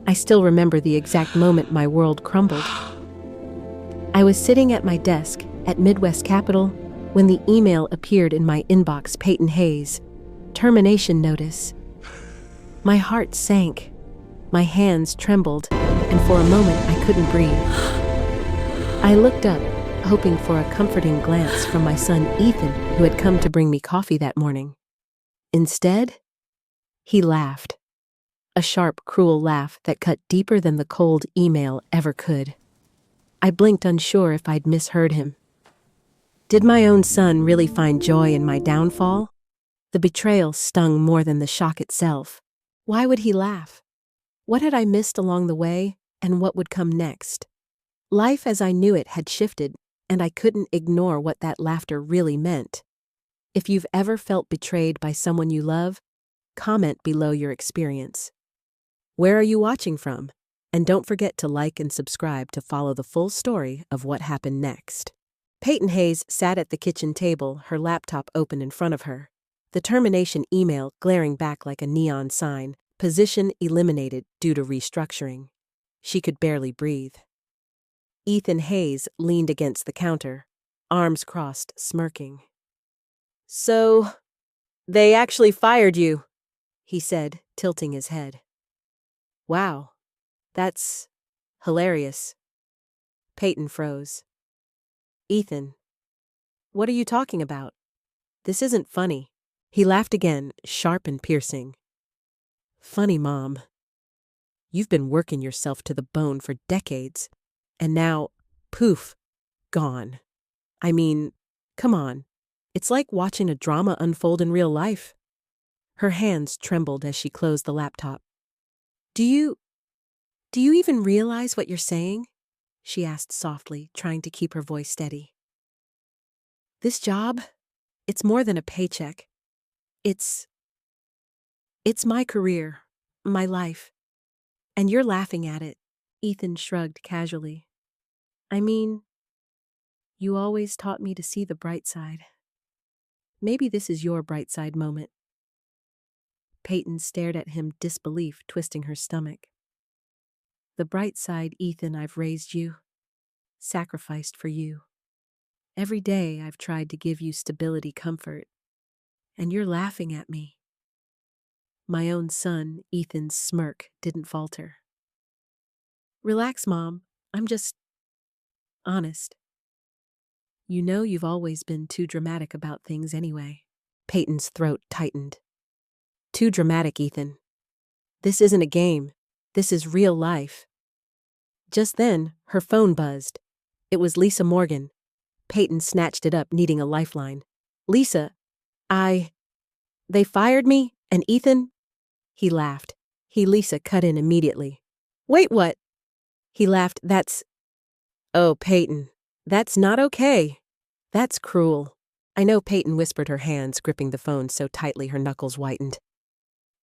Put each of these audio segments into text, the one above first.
I still remember the exact moment my world crumbled. I was sitting at my desk at Midwest Capital when the email appeared in my inbox. Payton Hayes, termination notice. My heart sank, my hands trembled, and for a moment I couldn't breathe. I looked up, hoping for a comforting glance from my son Ethan, who had come to bring me coffee that morning. Instead, he laughed. A sharp, cruel laugh that cut deeper than the cold email ever could. I blinked, unsure if I'd misheard him. Did my own son really find joy in my downfall? The betrayal stung more than the shock itself. Why would he laugh? What had I missed along the way, and what would come next? Life as I knew it had shifted, and I couldn't ignore what that laughter really meant. If you've ever felt betrayed by someone you love, comment below your experience. Where are you watching from? And don't forget to like and subscribe to follow the full story of what happened next. Payton Hayes sat at the kitchen table, her laptop open in front of her. The termination email glaring back like a neon sign, position eliminated due to restructuring. She could barely breathe. Ethan Hayes leaned against the counter, arms crossed, smirking. "So, they actually fired you," he said, tilting his head. "Wow, that's hilarious." Payton froze. "Ethan, what are you talking about? This isn't funny." He laughed again, sharp and piercing. "Funny, Mom. You've been working yourself to the bone for decades, and now, poof, gone. I mean, come on. It's like watching a drama unfold in real life." Her hands trembled as she closed the laptop. Do you even realize what you're saying?" she asked softly, trying to keep her voice steady. "This job, it's more than a paycheck. It's my career, my life. And you're laughing at it." Ethan shrugged casually. "I mean, you always taught me to see the bright side. Maybe this is your bright side moment." Payton stared at him, disbelief twisting her stomach. "The bright side, Ethan, I've raised you, sacrificed for you. Every day I've tried to give you stability, comfort, and you're laughing at me." My own son, Ethan's smirk didn't falter. "Relax, Mom. I'm just honest. You know you've always been too dramatic about things anyway." Payton's throat tightened. "Too dramatic, Ethan. This isn't a game. This is real life." Just then, her phone buzzed. It was Lisa Morgan. Payton snatched it up, needing a lifeline. "Lisa, they fired me, and Ethan..." He laughed. Lisa cut in immediately. "Wait, what?" He laughed. "Oh, Payton, that's not okay. That's cruel." "I know," Payton whispered, her hands gripping the phone so tightly her knuckles whitened.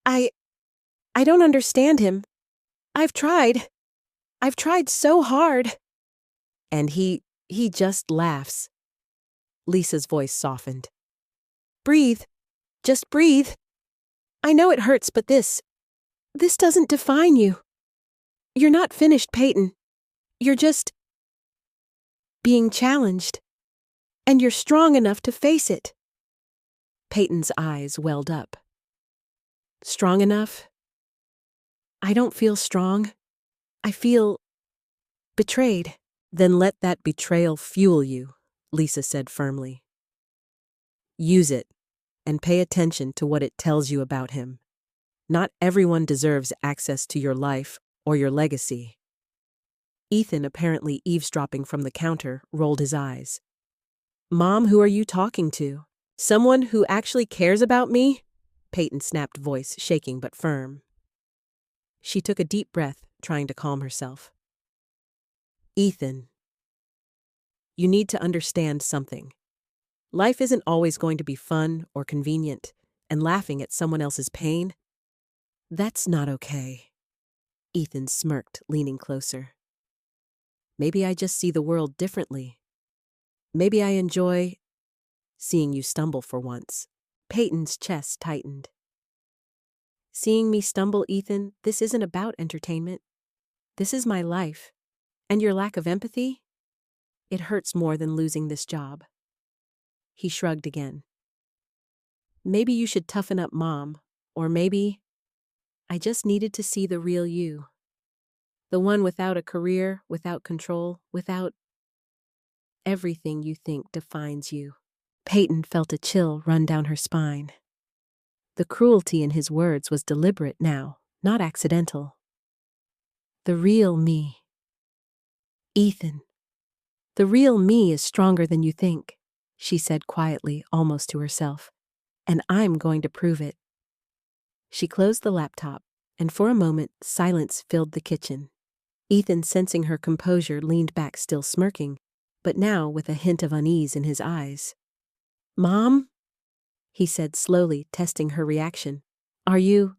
I don't understand him. I've tried so hard." "And he just laughs." Lisa's voice softened. "Breathe. Just breathe. I know it hurts, but this doesn't define you. You're not finished, Payton. You're just being challenged. And you're strong enough to face it." Payton's eyes welled up. "Strong enough? I don't feel strong. I feel betrayed." "Then let that betrayal fuel you," Lisa said firmly. "Use it, and pay attention to what it tells you about him. Not everyone deserves access to your life or your legacy." Ethan, apparently eavesdropping from the counter, rolled his eyes. "Mom, who are you talking to? Someone who actually cares about me?" Payton snapped, voice shaking but firm. She took a deep breath, trying to calm herself. "Ethan, you need to understand something. Life isn't always going to be fun or convenient, and laughing at someone else's pain, that's not okay." Ethan smirked, leaning closer. "Maybe I just see the world differently. Maybe I enjoy seeing you stumble for once." Payton's chest tightened. "Seeing me stumble, Ethan, this isn't about entertainment. This is my life. And your lack of empathy? It hurts more than losing this job. He shrugged again. Maybe you should toughen up, Mom. Or maybe I just needed to see the real you. The one without a career, without control, without everything you think defines you. Payton felt a chill run down her spine. The cruelty in his words was deliberate now, not accidental. The real me. Ethan. The real me is stronger than you think, she said quietly, almost to herself. And I'm going to prove it. She closed the laptop, and for a moment, silence filled the kitchen. Ethan, sensing her composure, leaned back, still smirking, but now with a hint of unease in his eyes. Mom? He said slowly, testing her reaction. Are you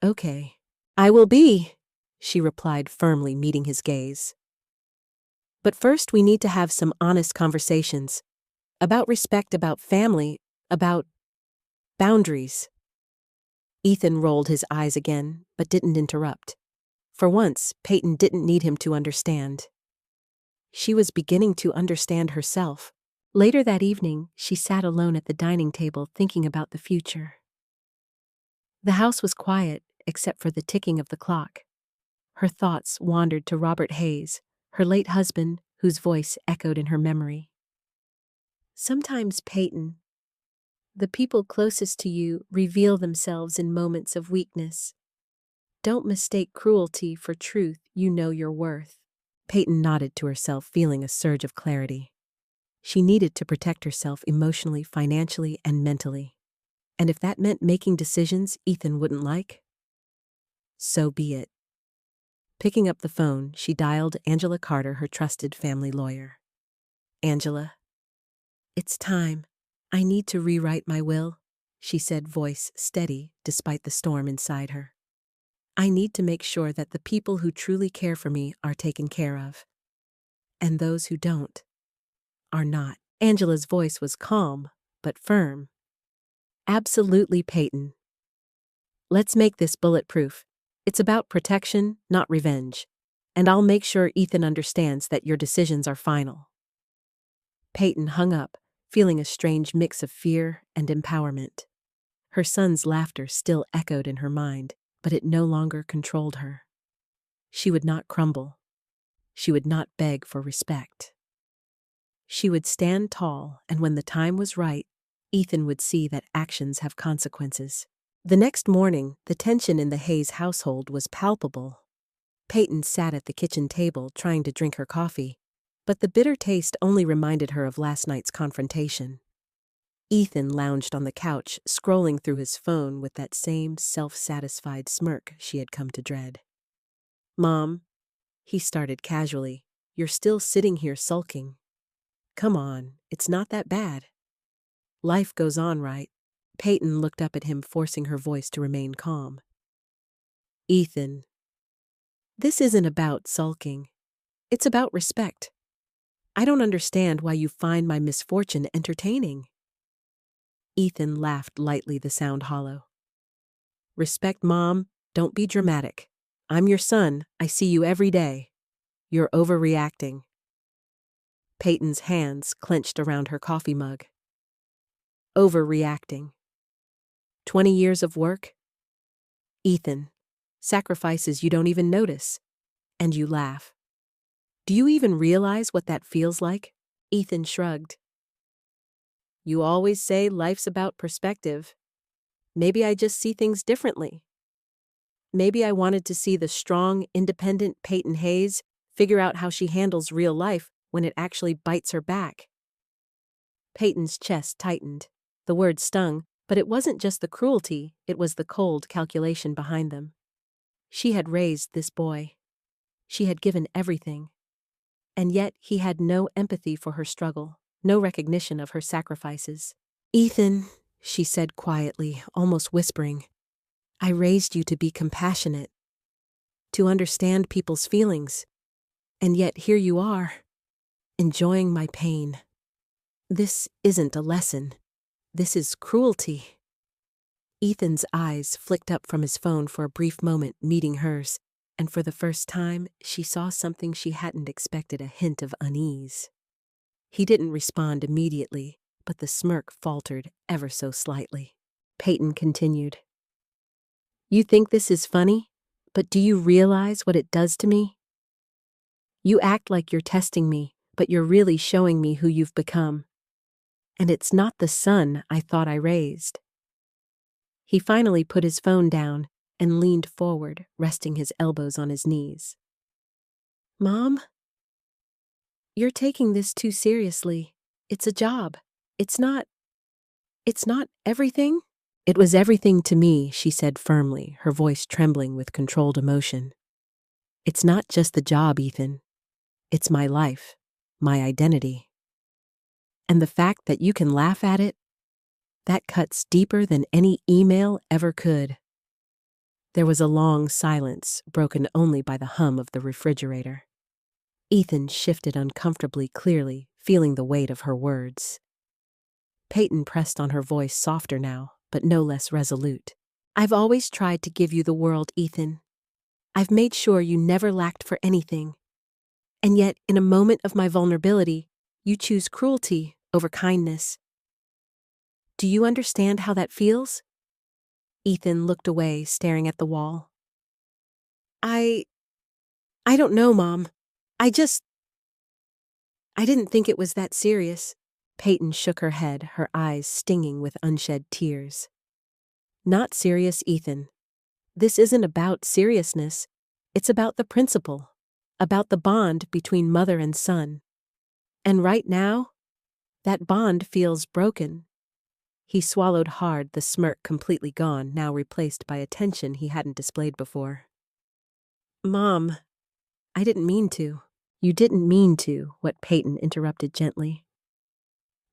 okay? I will be, she replied firmly, meeting his gaze. But first we need to have some honest conversations. About respect, about family, about boundaries. Ethan rolled his eyes again, but didn't interrupt. For once, Payton didn't need him to understand. She was beginning to understand herself. Later that evening, she sat alone at the dining table thinking about the future. The house was quiet, except for the ticking of the clock. Her thoughts wandered to Robert Hayes, her late husband, whose voice echoed in her memory. Sometimes, Payton, the people closest to you reveal themselves in moments of weakness. Don't mistake cruelty for truth. You know your worth. Payton nodded to herself, feeling a surge of clarity. She needed to protect herself emotionally, financially, and mentally. And if that meant making decisions Ethan wouldn't like, so be it. Picking up the phone, she dialed Angela Carter, her trusted family lawyer. Angela, it's time. I need to rewrite my will, she said, voice steady despite the storm inside her. I need to make sure that the people who truly care for me are taken care of. And those who don't are not. Angela's voice was calm, but firm. Absolutely, Payton. Let's make this bulletproof. It's about protection, not revenge. And I'll make sure Ethan understands that your decisions are final. Payton hung up, feeling a strange mix of fear and empowerment. Her son's laughter still echoed in her mind, but it no longer controlled her. She would not crumble. She would not beg for respect. She would stand tall, and when the time was right, Ethan would see that actions have consequences. The next morning, the tension in the Hayes household was palpable. Payton sat at the kitchen table trying to drink her coffee, but the bitter taste only reminded her of last night's confrontation. Ethan lounged on the couch, scrolling through his phone with that same self-satisfied smirk she had come to dread. Mom, he started casually, you're still sitting here sulking. Come on, it's not that bad. Life goes on, right? Payton looked up at him, forcing her voice to remain calm. Ethan, this isn't about sulking. It's about respect. I don't understand why you find my misfortune entertaining. Ethan laughed lightly, the sound hollow. Respect, Mom. Don't be dramatic. I'm your son. I see you every day. You're overreacting. Payton's hands clenched around her coffee mug. Overreacting. 20 years of work? Ethan, sacrifices you don't even notice. And you laugh. Do you even realize what that feels like? Ethan shrugged. You always say life's about perspective. Maybe I just see things differently. Maybe I wanted to see the strong, independent Payton Hayes figure out how she handles real life when it actually bites her back. Payton's chest tightened. The words stung, but it wasn't just the cruelty, it was the cold calculation behind them. She had raised this boy. She had given everything. And yet he had no empathy for her struggle, no recognition of her sacrifices. Ethan, she said quietly, almost whispering, I raised you to be compassionate, to understand people's feelings. And yet here you are, enjoying my pain. This isn't a lesson. This is cruelty. Ethan's eyes flicked up from his phone for a brief moment, meeting hers. and for the first time, she saw something she hadn't expected, a hint of unease. He didn't respond immediately, but the smirk faltered ever so slightly. Payton continued. You think this is funny, but do you realize what it does to me? You act like you're testing me, but you're really showing me who you've become. And it's not the son I thought I raised. He finally put his phone down and leaned forward, resting his elbows on his knees. Mom? You're taking this too seriously. It's a job. It's not everything? It was everything to me, she said firmly, her voice trembling with controlled emotion. It's not just the job, Ethan. It's my life, my identity. And the fact that you can laugh at it, that cuts deeper than any email ever could. There was a long silence, broken only by the hum of the refrigerator. Ethan shifted uncomfortably, clearly, feeling the weight of her words. Payton pressed on her voice, softer now, but no less resolute. I've always tried to give you the world, Ethan. I've made sure you never lacked for anything. And yet, in a moment of my vulnerability, you choose cruelty over kindness. Do you understand how that feels? Ethan looked away, staring at the wall. I don't know, Mom. I didn't think it was that serious. Payton shook her head, her eyes stinging with unshed tears. Not serious, Ethan. This isn't about seriousness. It's about the principle, about the bond between mother and son. And right now, that bond feels broken. He swallowed hard, the smirk completely gone, now replaced by a tension he hadn't displayed before. Mom, I didn't mean to. You didn't mean to, what Payton interrupted gently.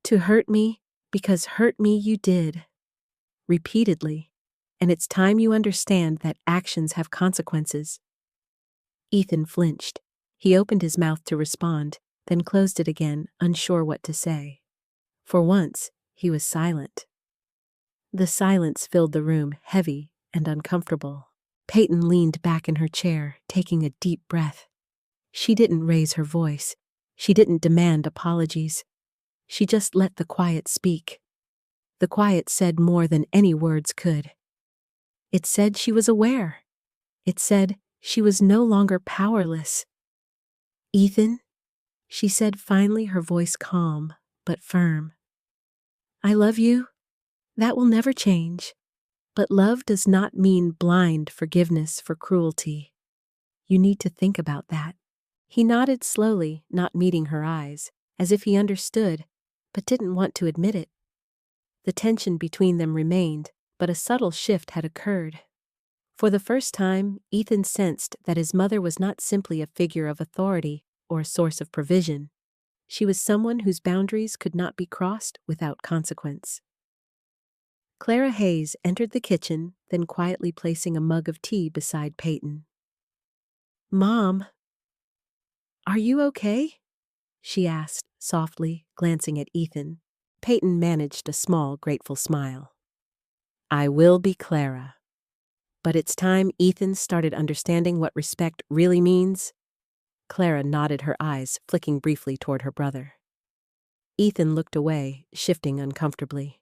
To hurt me, because hurt me you did. Repeatedly. And it's time you understand that actions have consequences. Ethan flinched. He opened his mouth to respond, then closed it again, unsure what to say. For once, he was silent. The silence filled the room, heavy and uncomfortable. Payton leaned back in her chair, taking a deep breath. She didn't raise her voice. She didn't demand apologies. She just let the quiet speak. The quiet said more than any words could. It said she was aware. It said she was no longer powerless. Ethan, she said finally, her voice calm but firm. I love you. That will never change. But love does not mean blind forgiveness for cruelty. You need to think about that. He nodded slowly, not meeting her eyes, as if he understood, but didn't want to admit it. The tension between them remained, but a subtle shift had occurred. For the first time, Ethan sensed that his mother was not simply a figure of authority or a source of provision. She was someone whose boundaries could not be crossed without consequence. Clara Hayes entered the kitchen, then quietly placing a mug of tea beside Payton. Mom, are you okay? She asked, softly, glancing at Ethan. Payton managed a small, grateful smile. I will be Clara. But it's time Ethan started understanding what respect really means. Clara nodded, her eyes flicking briefly toward her brother. Ethan looked away, shifting uncomfortably.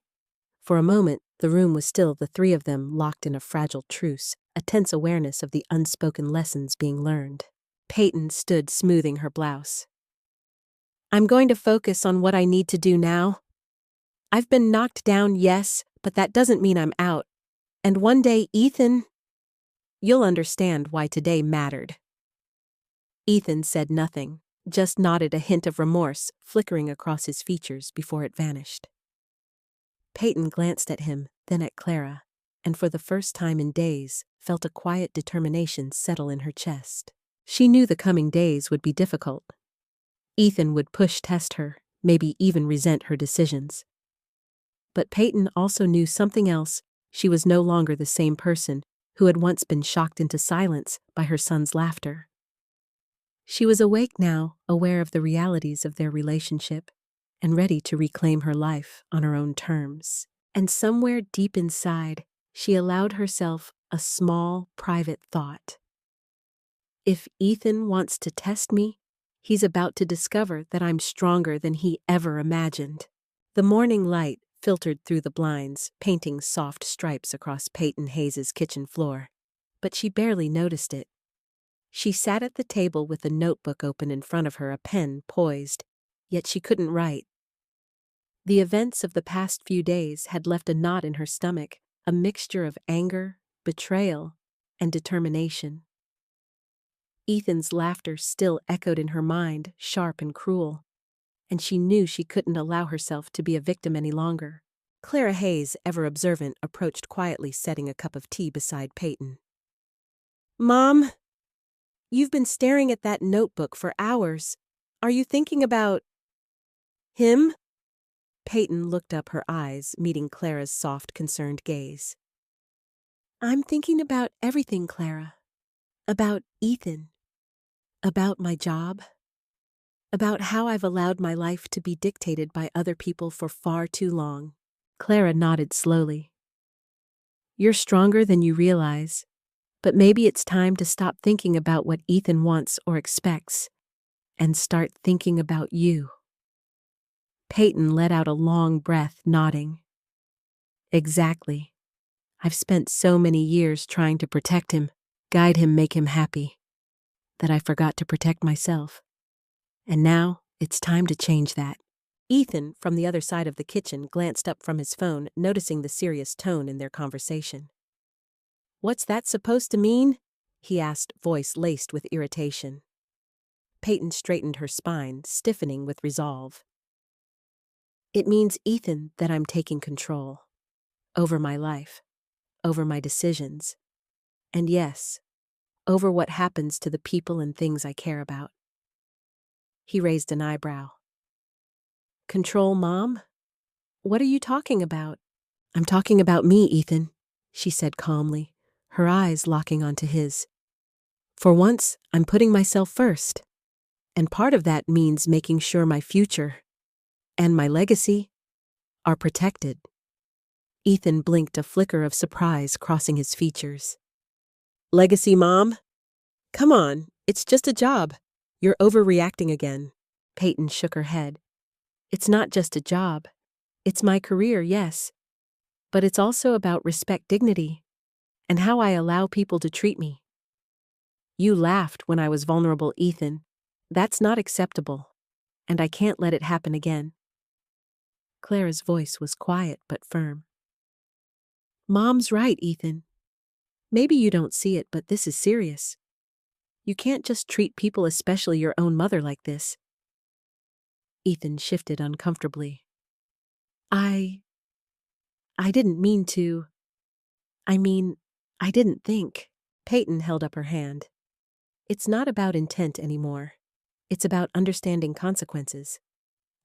For a moment, the room was still, the three of them locked in a fragile truce, a tense awareness of the unspoken lessons being learned. Payton stood smoothing her blouse. I'm going to focus on what I need to do now. I've been knocked down, yes, but that doesn't mean I'm out. And one day, Ethan, you'll understand why today mattered. Ethan said nothing, just nodded, a hint of remorse flickering across his features before it vanished. Payton glanced at him, then at Clara, and for the first time in days, felt a quiet determination settle in her chest. She knew the coming days would be difficult. Ethan would test her, maybe even resent her decisions. But Payton also knew something else. She was no longer the same person who had once been shocked into silence by her son's laughter. She was awake now, aware of the realities of their relationship, and ready to reclaim her life on her own terms. And somewhere deep inside, she allowed herself a small, private thought. If Ethan wants to test me, he's about to discover that I'm stronger than he ever imagined. The morning light filtered through the blinds, painting soft stripes across Payton Hayes' kitchen floor. But she barely noticed it. She sat at the table with a notebook open in front of her, a pen poised, yet she couldn't write. The events of the past few days had left a knot in her stomach, a mixture of anger, betrayal, and determination. Ethan's laughter still echoed in her mind, sharp and cruel, and she knew she couldn't allow herself to be a victim any longer. Clara Hayes, ever observant, approached quietly, setting a cup of tea beside Payton. "Mom, you've been staring at that notebook for hours. Are you thinking about him?" Payton looked up, her eyes meeting Clara's soft, concerned gaze. "I'm thinking about everything, Clara. About Ethan. About my job. About how I've allowed my life to be dictated by other people for far too long." Clara nodded slowly. "You're stronger than you realize, but maybe it's time to stop thinking about what Ethan wants or expects and start thinking about you." Payton let out a long breath, nodding. "Exactly. I've spent so many years trying to protect him, guide him, make him happy, that I forgot to protect myself. And now it's time to change that." Ethan, from the other side of the kitchen, glanced up from his phone, noticing the serious tone in their conversation. "What's that supposed to mean?" he asked, voice laced with irritation. Payton straightened her spine, stiffening with resolve. "It means, Ethan, that I'm taking control. Over my life. Over my decisions. And yes, over what happens to the people and things I care about." He raised an eyebrow. "Control, Mom? What are you talking about?" "I'm talking about me, Ethan," she said calmly, her eyes locking onto his. "For once, I'm putting myself first. And part of that means making sure my future and my legacy are protected." Ethan blinked, a flicker of surprise crossing his features. "Legacy, Mom? Come on, it's just a job. You're overreacting again." Payton shook her head. "It's not just a job. It's my career, yes. But it's also about respect, dignity, and how I allow people to treat me. You laughed when I was vulnerable, Ethan. That's not acceptable, and I can't let it happen again." Clara's voice was quiet but firm. "Mom's right, Ethan. Maybe you don't see it, but this is serious. You can't just treat people, especially your own mother, like this." Ethan shifted uncomfortably. I didn't mean to. I didn't think." Payton held up her hand. "It's not about intent anymore. It's about understanding consequences.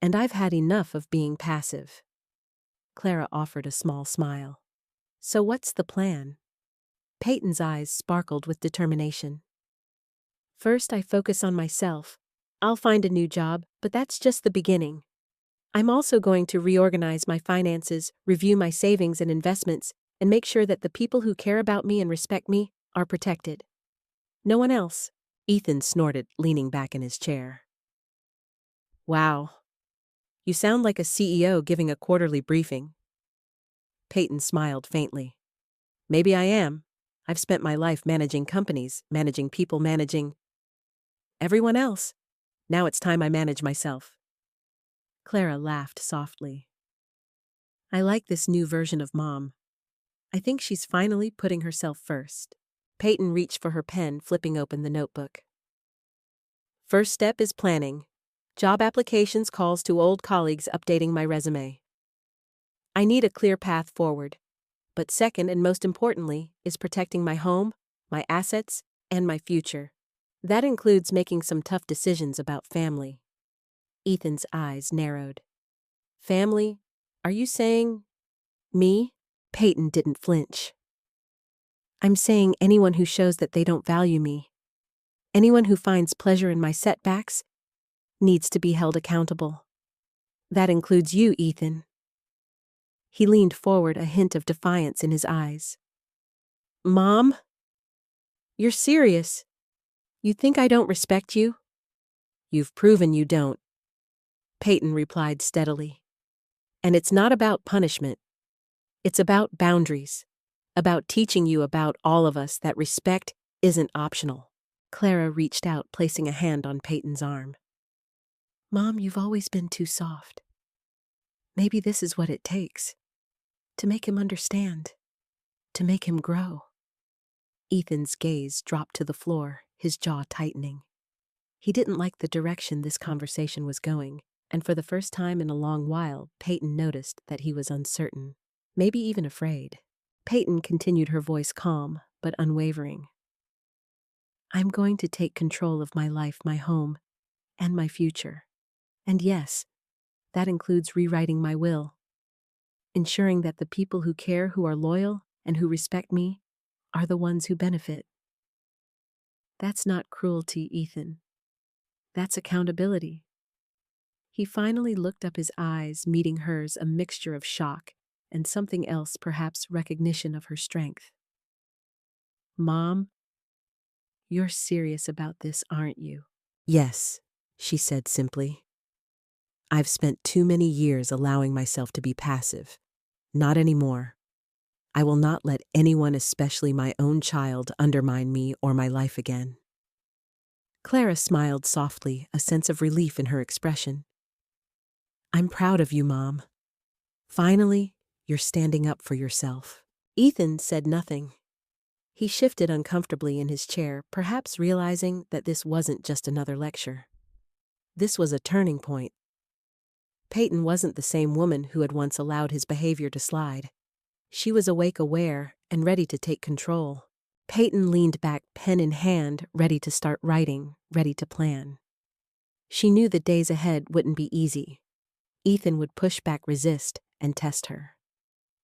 And I've had enough of being passive." Clara offered a small smile. "So what's the plan?" Payton's eyes sparkled with determination. "First, I focus on myself. I'll find a new job, but that's just the beginning. I'm also going to reorganize my finances, review my savings and investments, and make sure that the people who care about me and respect me are protected. No one else." Ethan snorted, leaning back in his chair. "Wow. You sound like a CEO giving a quarterly briefing." Payton smiled faintly. "Maybe I am. I've spent my life managing companies, managing people, managing everyone else. Now it's time I manage myself." Clara laughed softly. "I like this new version of Mom. I think she's finally putting herself first." Payton reached for her pen, flipping open the notebook. "First step is planning. Job applications, calls to old colleagues, updating my resume. I need a clear path forward. But second, and most importantly, is protecting my home, my assets, and my future. That includes making some tough decisions about family." Ethan's eyes narrowed. "Family? Are you saying me?" Payton didn't flinch. "I'm saying anyone who shows that they don't value me. Anyone who finds pleasure in my setbacks needs to be held accountable. That includes you, Ethan." He leaned forward, a hint of defiance in his eyes. "Mom? You're serious? You think I don't respect you? You've proven you don't, Payton replied steadily. And it's not about punishment. It's about boundaries. About teaching you about all of us that respect isn't optional. Clara reached out, placing a hand on Payton's arm. Mom, you've always been too soft. Maybe this is what it takes. To make him understand. To make him grow. Ethan's gaze dropped to the floor, his jaw tightening. He didn't like the direction this conversation was going, and for the first time in a long while, Payton noticed that he was uncertain, maybe even afraid. Payton continued, her voice calm but unwavering. I'm going to take control of my life, my home, and my future. And yes, that includes rewriting my will, ensuring that the people who care, who are loyal, and who respect me are the ones who benefit. That's not cruelty, Ethan. That's accountability. He finally looked up, his eyes meeting hers, a mixture of shock and something else, perhaps recognition of her strength. Mom, you're serious about this, aren't you? Yes, she said simply. I've spent too many years allowing myself to be passive. Not anymore. I will not let anyone, especially my own child, undermine me or my life again. Clara smiled softly, a sense of relief in her expression. I'm proud of you, Mom. Finally, you're standing up for yourself. Ethan said nothing. He shifted uncomfortably in his chair, perhaps realizing that this wasn't just another lecture. This was a turning point. Payton wasn't the same woman who had once allowed his behavior to slide. She was awake, aware, and ready to take control. Payton leaned back, pen in hand, ready to start writing, ready to plan. She knew the days ahead wouldn't be easy. Ethan would push back, resist, and test her.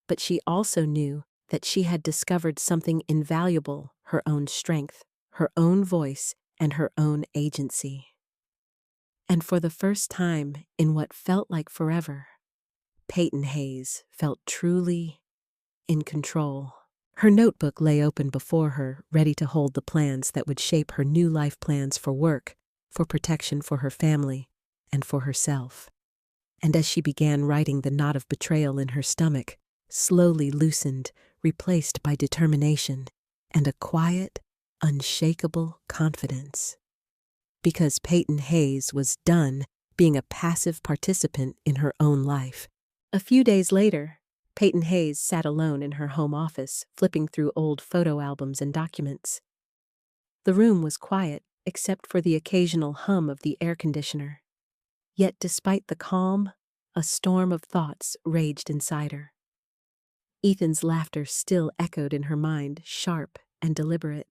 But she also knew that she had discovered something invaluable, her own strength, her own voice, and her own agency. And for the first time in what felt like forever, Payton Hayes felt truly in control. Her notebook lay open before her, ready to hold the plans that would shape her new life, plans for work, for protection, for her family, and for herself. And as she began writing, the knot of betrayal in her stomach slowly loosened, replaced by determination and a quiet, unshakable confidence. Because Payton Hayes was done being a passive participant in her own life. A few days later, Payton Hayes sat alone in her home office, flipping through old photo albums and documents. The room was quiet, except for the occasional hum of the air conditioner. Yet despite the calm, a storm of thoughts raged inside her. Ethan's laughter still echoed in her mind, sharp and deliberate.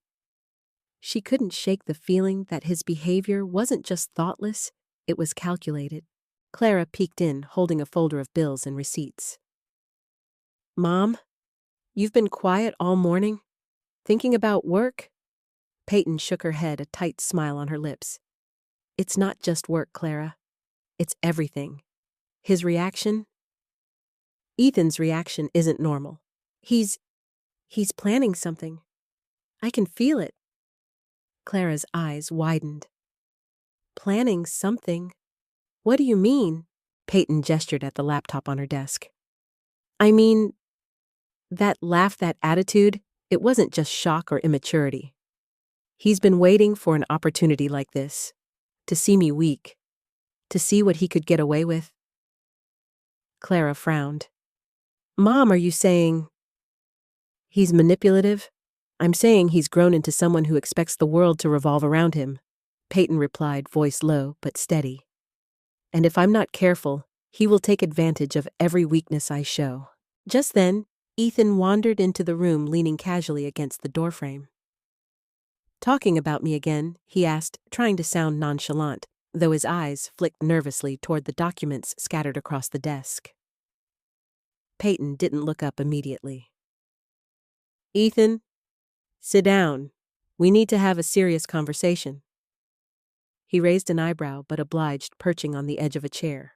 She couldn't shake the feeling that his behavior wasn't just thoughtless, it was calculated. Clara peeked in, holding a folder of bills and receipts. Mom, you've been quiet all morning? Thinking about work? Payton shook her head, a tight smile on her lips. It's not just work, Clara. It's everything. His reaction? Ethan's reaction isn't normal. He's planning something. I can feel it. Clara's eyes widened. Planning something? What do you mean? Payton gestured at the laptop on her desk. I mean, that laugh, that attitude, it wasn't just shock or immaturity. He's been waiting for an opportunity like this, to see me weak, to see what he could get away with. Clara frowned. Mom, are you saying he's manipulative? I'm saying he's grown into someone who expects the world to revolve around him, Payton replied, voice low but steady. And if I'm not careful, he will take advantage of every weakness I show. Just then, Ethan wandered into the room, leaning casually against the doorframe. Talking about me again, he asked, trying to sound nonchalant, though his eyes flicked nervously toward the documents scattered across the desk. Payton didn't look up immediately. Ethan, sit down. We need to have a serious conversation. He raised an eyebrow but obliged, perching on the edge of a chair.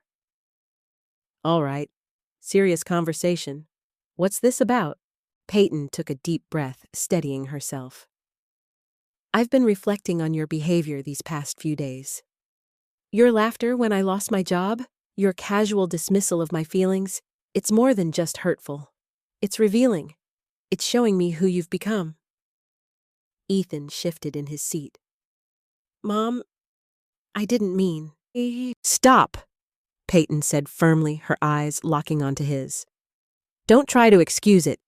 All right, serious conversation. What's this about? Payton took a deep breath, steadying herself. I've been reflecting on your behavior these past few days. Your laughter when I lost my job, your casual dismissal of my feelings, it's more than just hurtful. It's revealing. It's showing me who you've become. Ethan shifted in his seat. Mom, I didn't mean. Stop, Payton said firmly, her eyes locking onto his. Don't try to excuse it.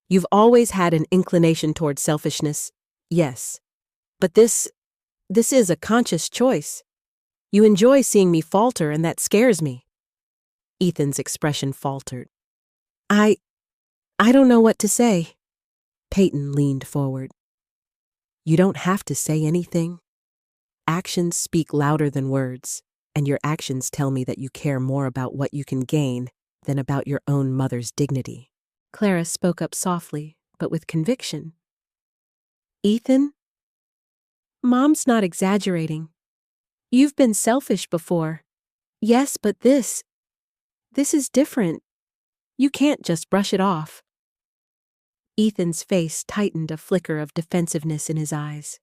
You've always had an inclination toward selfishness, yes. But this is a conscious choice. You enjoy seeing me falter, and that scares me. Ethan's expression faltered. I don't know what to say. Payton leaned forward. You don't have to say anything. Actions speak louder than words, and your actions tell me that you care more about what you can gain than about your own mother's dignity. Clara spoke up softly, but with conviction. Ethan? Mom's not exaggerating. You've been selfish before. Yes, but this is different. You can't just brush it off. Ethan's face tightened, a flicker of defensiveness in his eyes.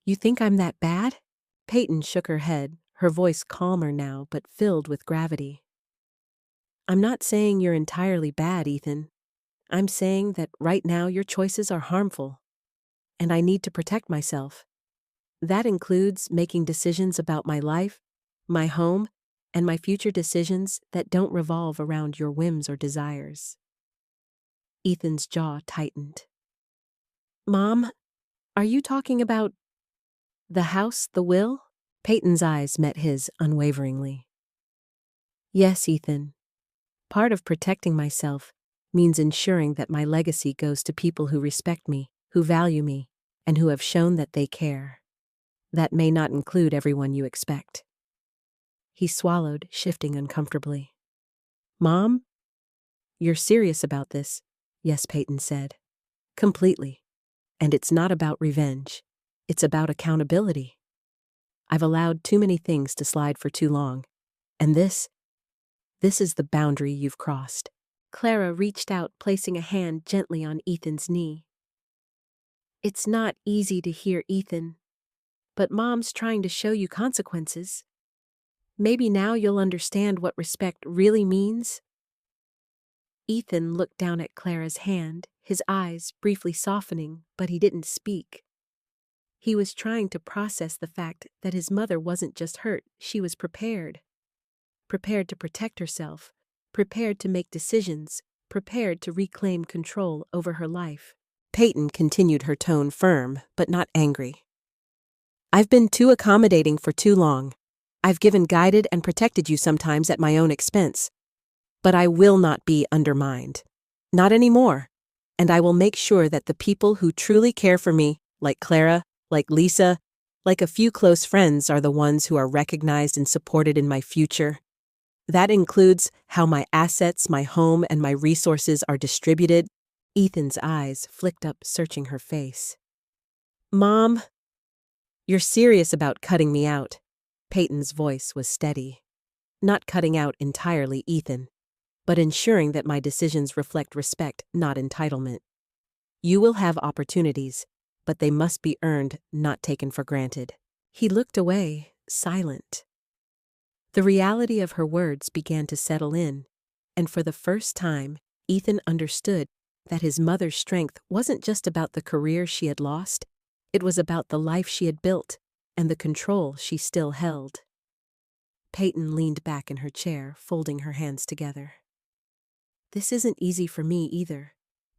You think I'm that bad? Payton shook her head, her voice calmer now but filled with gravity. I'm not saying you're entirely bad, Ethan. I'm saying that right now your choices are harmful, and I need to protect myself. That includes making decisions about my life, my home, and my future decisions that don't revolve around your whims or desires. Ethan's jaw tightened. Mom, are you talking about the house, the will? Payton's eyes met his unwaveringly. Yes, Ethan. Part of protecting myself means ensuring that my legacy goes to people who respect me, who value me, and who have shown that they care. That may not include everyone you expect. He swallowed, shifting uncomfortably. Mom? You're serious about this? Yes, Payton said. Completely. And it's not about revenge. It's about accountability. I've allowed too many things to slide for too long. And this is the boundary you've crossed. Clara reached out, placing a hand gently on Ethan's knee. It's not easy to hear, Ethan. But Mom's trying to show you consequences. Maybe now you'll understand what respect really means. Ethan looked down at Clara's hand, his eyes briefly softening, but he didn't speak. He was trying to process the fact that his mother wasn't just hurt, she was prepared. Prepared to protect herself, prepared to make decisions, prepared to reclaim control over her life. Payton continued, her tone firm, but not angry. I've been too accommodating for too long. I've given, guided, and protected you sometimes at my own expense. But I will not be undermined. Not anymore. And I will make sure that the people who truly care for me, like Clara, like Lisa, like a few close friends, are the ones who are recognized and supported in my future. That includes how my assets, my home, and my resources are distributed. Ethan's eyes flicked up, searching her face. Mom, you're serious about cutting me out. Payton's voice was steady. Not cutting out entirely, Ethan, but ensuring that my decisions reflect respect, not entitlement. You will have opportunities, but they must be earned, not taken for granted. He looked away, silent. The reality of her words began to settle in, and for the first time, Ethan understood that his mother's strength wasn't just about the career she had lost, it was about the life she had built and the control she still held. Payton leaned back in her chair, folding her hands together. This isn't easy for me either.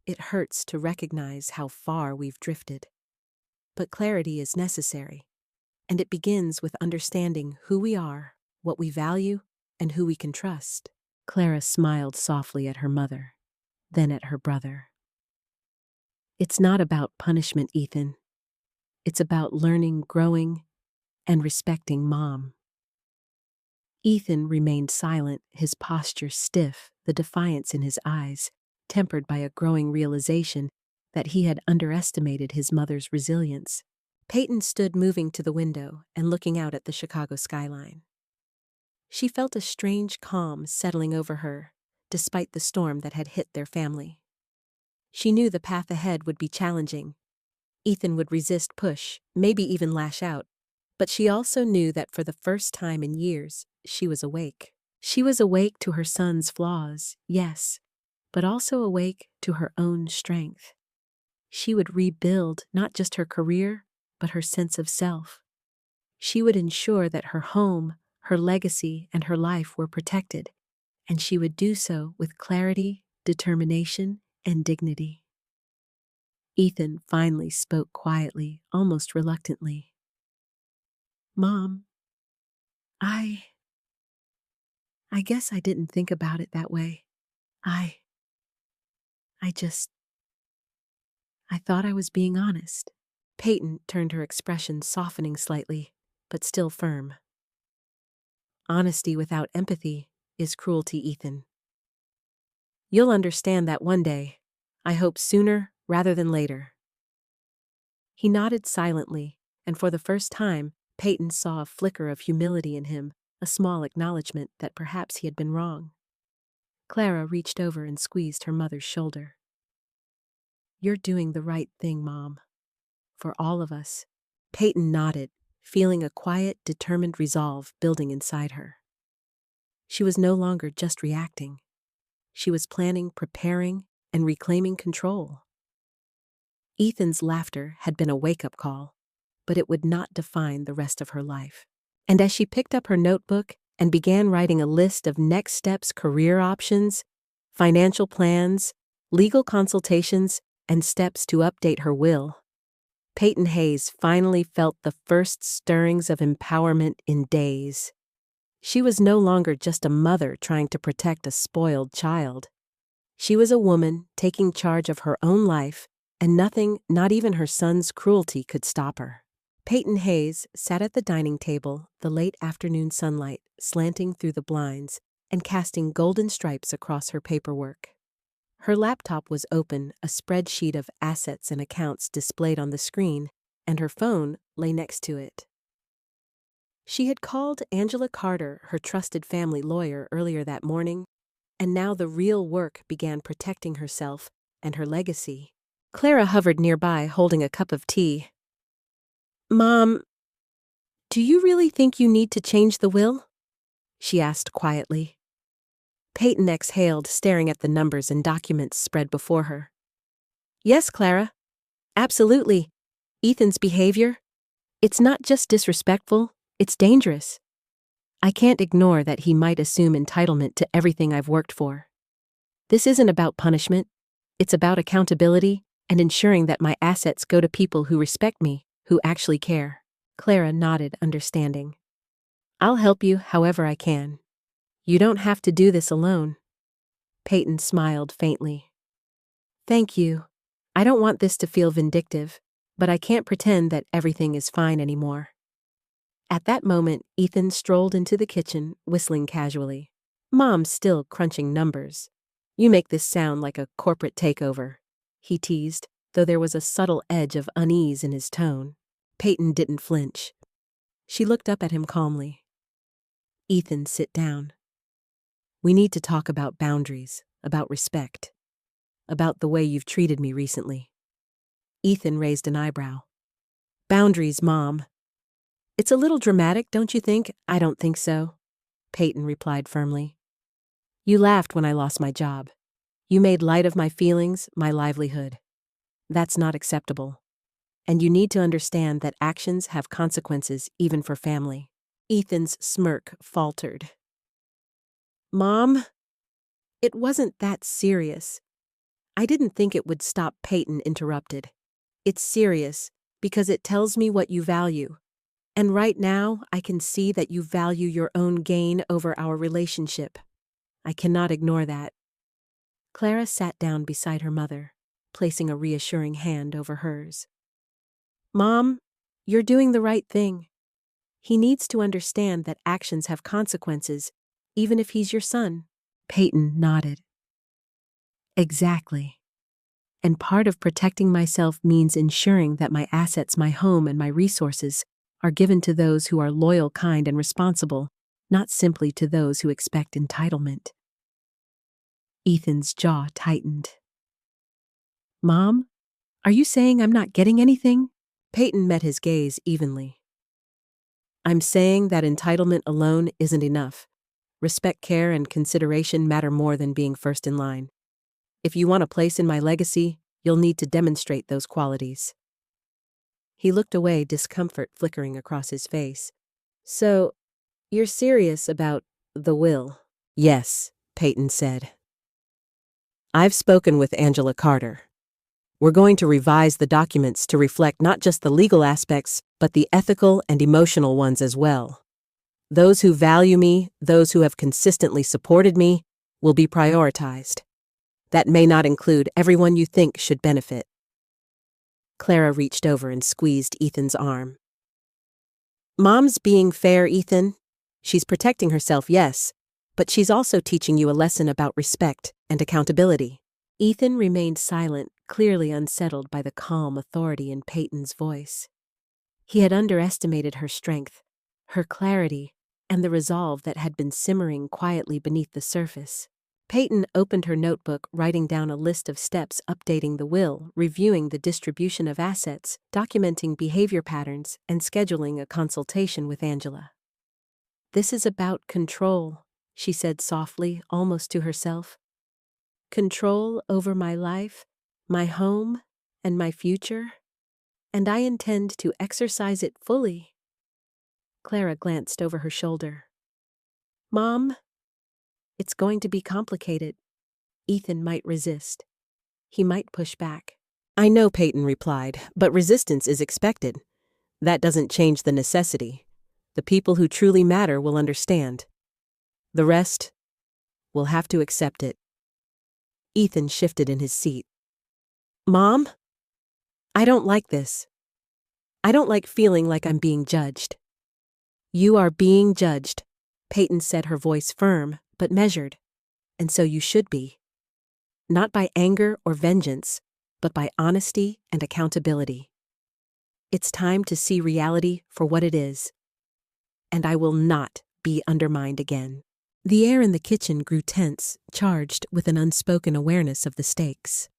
It hurts to recognize how far we've drifted. But clarity is necessary, and it begins with understanding who we are, what we value, and who we can trust. Clara smiled softly at her mother, then at her brother. It's not about punishment, Ethan. It's about learning, growing, and respecting Mom. Ethan remained silent, his posture stiff, the defiance in his eyes tempered by a growing realization that he had underestimated his mother's resilience. Payton stood, moving to the window and looking out at the Chicago skyline. She felt a strange calm settling over her, despite the storm that had hit their family. She knew the path ahead would be challenging, Ethan would resist push, maybe even lash out. But she also knew that for the first time in years, she was awake. She was awake to her son's flaws, yes, but also awake to her own strength. She would rebuild not just her career, but her sense of self. She would ensure that her home, her legacy, and her life were protected, and she would do so with clarity, determination, and dignity. Ethan finally spoke quietly, almost reluctantly. "Mom, I guess I didn't think about it that way. I I just, I thought I was being honest." Payton turned, her expression softening slightly, but still firm. "Honesty without empathy is cruelty, Ethan. You'll understand that one day. I hope sooner rather than later." He nodded silently, and for the first time, Payton saw a flicker of humility in him, a small acknowledgement that perhaps he had been wrong. Clara reached over and squeezed her mother's shoulder. "You're doing the right thing, Mom. For all of us." Payton nodded, feeling a quiet, determined resolve building inside her. She was no longer just reacting. She was planning, preparing, and reclaiming control. Ethan's laughter had been a wake-up call, but it would not define the rest of her life. And as she picked up her notebook and began writing a list of next steps, career options, financial plans, legal consultations, and steps to update her will, Payton Hayes finally felt the first stirrings of empowerment in days. She was no longer just a mother trying to protect a spoiled child. She was a woman taking charge of her own life, and nothing, not even her son's cruelty, could stop her. Payton Hayes sat at the dining table, the late afternoon sunlight slanting through the blinds and casting golden stripes across her paperwork. Her laptop was open, a spreadsheet of assets and accounts displayed on the screen, and her phone lay next to it. She had called Angela Carter, her trusted family lawyer, earlier that morning, and now the real work began, protecting herself and her legacy. Clara hovered nearby, holding a cup of tea. "Mom, do you really think you need to change the will?" she asked quietly. Payton exhaled, staring at the numbers and documents spread before her. "Yes, Clara. Absolutely. Ethan's behavior, it's not just disrespectful, it's dangerous. I can't ignore that he might assume entitlement to everything I've worked for. This isn't about punishment. It's about accountability and ensuring that my assets go to people who respect me, who actually care." Clara nodded, understanding. "I'll help you however I can. You don't have to do this alone." Payton smiled faintly. "Thank you. I don't want this to feel vindictive, but I can't pretend that everything is fine anymore." At that moment, Ethan strolled into the kitchen, whistling casually. "Mom's still crunching numbers. You make this sound like a corporate takeover," he teased, though there was a subtle edge of unease in his tone. Payton didn't flinch. She looked up at him calmly. "Ethan, sit down. We need to talk about boundaries, about respect, about the way you've treated me recently." Ethan raised an eyebrow. "Boundaries, Mom. It's a little dramatic, don't you think?" "I don't think so," Payton replied firmly. "You laughed when I lost my job. You made light of my feelings, my livelihood. That's not acceptable. And you need to understand that actions have consequences even for family." Ethan's smirk faltered. "Mom, it wasn't that serious." "I didn't think it would stop," Payton interrupted. "It's serious because it tells me what you value. And right now, I can see that you value your own gain over our relationship. I cannot ignore that." Clara sat down beside her mother, placing a reassuring hand over hers. "Mom, you're doing the right thing. He needs to understand that actions have consequences, even if he's your son." Payton nodded. "Exactly. And part of protecting myself means ensuring that my assets, my home, and my resources are given to those who are loyal, kind, and responsible, not simply to those who expect entitlement." Ethan's jaw tightened. "Mom, Are you saying I'm not getting anything? Payton met his gaze evenly. I'm saying that entitlement alone isn't enough. Respect, care, and consideration matter more than being first in line. If you want a place in my legacy, you'll need to demonstrate those qualities. He looked away, discomfort flickering across his face. So, you're serious about the will? Yes, Payton said. I've spoken with Angela Carter. We're going to revise the documents to reflect not just the legal aspects, but the ethical and emotional ones as well. Those who value me, those who have consistently supported me, will be prioritized. That may not include everyone you think should benefit. Clara reached over and squeezed Ethan's arm. Mom's being fair, Ethan. She's protecting herself, yes, but she's also teaching you a lesson about respect and accountability. Ethan remained silent, clearly unsettled by the calm authority in Payton's voice. He had underestimated her strength, her clarity, and the resolve that had been simmering quietly beneath the surface. Payton opened her notebook, writing down a list of steps, updating the will, reviewing the distribution of assets, documenting behavior patterns, and scheduling a consultation with Angela. This is about control, she said softly, almost to herself. Control over my life, my home, and my future, and I intend to exercise it fully. Clara glanced over her shoulder. Mom, it's going to be complicated. Ethan might resist. He might push back. I know, Payton replied, but resistance is expected. That doesn't change the necessity. The people who truly matter will understand. The rest will have to accept it. Ethan shifted in his seat. Mom, I don't like this. I don't like feeling like I'm being judged. You are being judged, Payton said, her voice firm but measured, and so you should be. Not by anger or vengeance, but by honesty and accountability. It's time to see reality for what it is, and I will not be undermined again. The air in the kitchen grew tense, charged with an unspoken awareness of the stakes.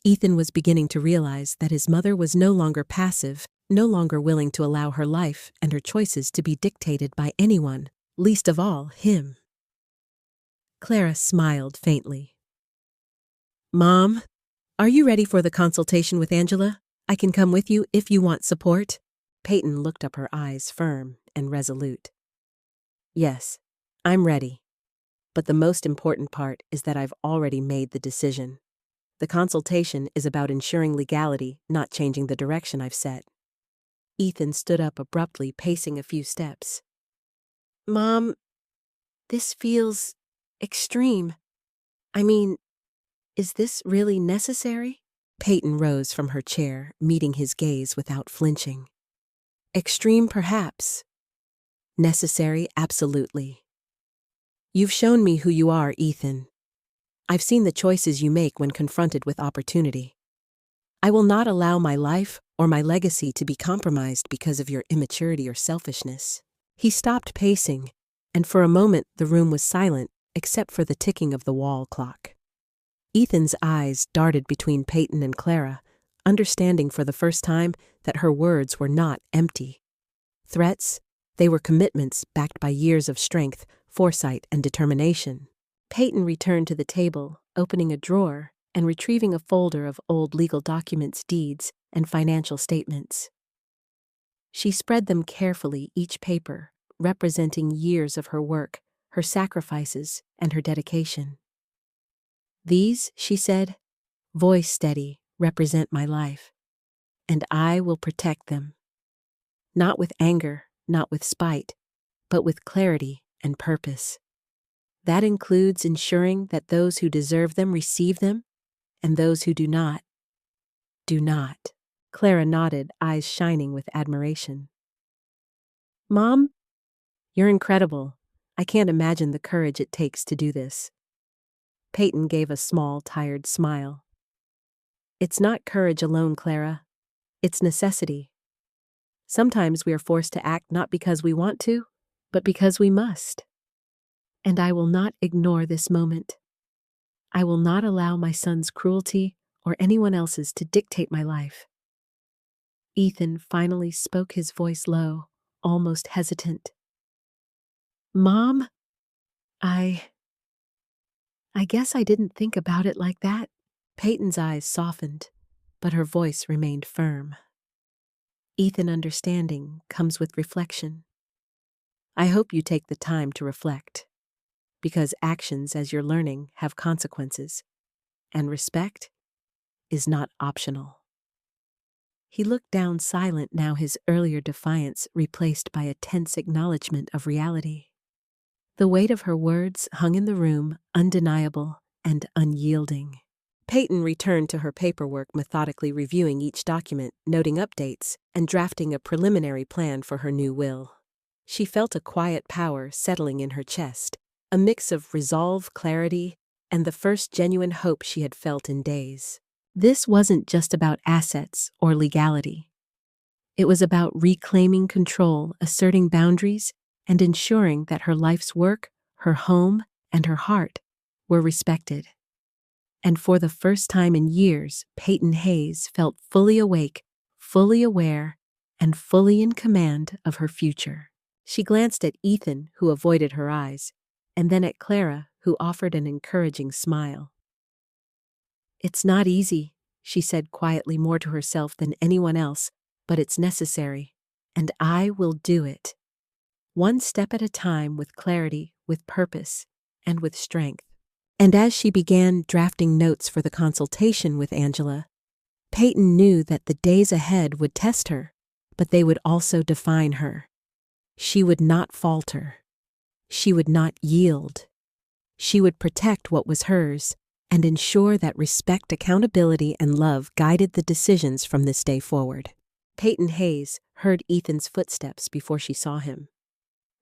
Ethan was beginning to realize that his mother was no longer passive, no longer willing to allow her life and her choices to be dictated by anyone, least of all him. Clara smiled faintly. Mom, are you ready for the consultation with Angela? I can come with you if you want support. Payton looked up, her eyes firm and resolute. Yes, I'm ready. But the most important part is that I've already made the decision. The consultation is about ensuring legality, not changing the direction I've set. Ethan stood up abruptly, pacing a few steps. Mom, this feels extreme. I mean, is this really necessary? Payton rose from her chair, meeting his gaze without flinching. Extreme, perhaps. Necessary, absolutely. You've shown me who you are, Ethan. I've seen the choices you make when confronted with opportunity. I will not allow my life or my legacy to be compromised because of your immaturity or selfishness. He stopped pacing, and for a moment the room was silent except for the ticking of the wall clock. Ethan's eyes darted between Payton and Clara, understanding for the first time that her words were not empty. Threats, they were commitments backed by years of strength, foresight, and determination. Payton returned to the table, opening a drawer and retrieving a folder of old legal documents, deeds, and financial statements. She spread them carefully, each paper representing years of her work, her sacrifices, and her dedication. These, she said, voice steady, represent my life, and I will protect them. Not with anger, not with spite, but with clarity and purpose. That includes ensuring that those who deserve them receive them, and those who do not, do not. Clara nodded, eyes shining with admiration. Mom, you're incredible. I can't imagine the courage it takes to do this. Payton gave a small, tired smile. It's not courage alone, Clara. It's necessity. Sometimes we are forced to act not because we want to, but because we must. And I will not ignore this moment. I will not allow my son's cruelty or anyone else's to dictate my life. Ethan finally spoke, his voice low, almost hesitant. Mom, I guess I didn't think about it like that. Peyton's eyes softened, but her voice remained firm. Ethan, understanding comes with reflection. I hope you take the time to reflect, because actions, as you're learning, have consequences, and respect is not optional. He looked down, silent now, his earlier defiance replaced by a tense acknowledgement of reality. The weight of her words hung in the room, undeniable and unyielding. Payton returned to her paperwork, methodically reviewing each document, noting updates, and drafting a preliminary plan for her new will. She felt a quiet power settling in her chest, a mix of resolve, clarity, and the first genuine hope she had felt in days. This wasn't just about assets or legality. It was about reclaiming control, asserting boundaries, and ensuring that her life's work, her home, and her heart were respected. And for the first time in years, Payton Hayes felt fully awake, fully aware, and fully in command of her future. She glanced at Ethan, who avoided her eyes, and then at Clara, who offered an encouraging smile. It's not easy, she said quietly, more to herself than anyone else, but it's necessary, and I will do it. One step at a time, with clarity, with purpose, and with strength. And as she began drafting notes for the consultation with Angela, Payton knew that the days ahead would test her, but they would also define her. She would not falter. She would not yield. She would protect what was hers and ensure that respect, accountability, and love guided the decisions from this day forward. Payton Hayes heard Ethan's footsteps before she saw him.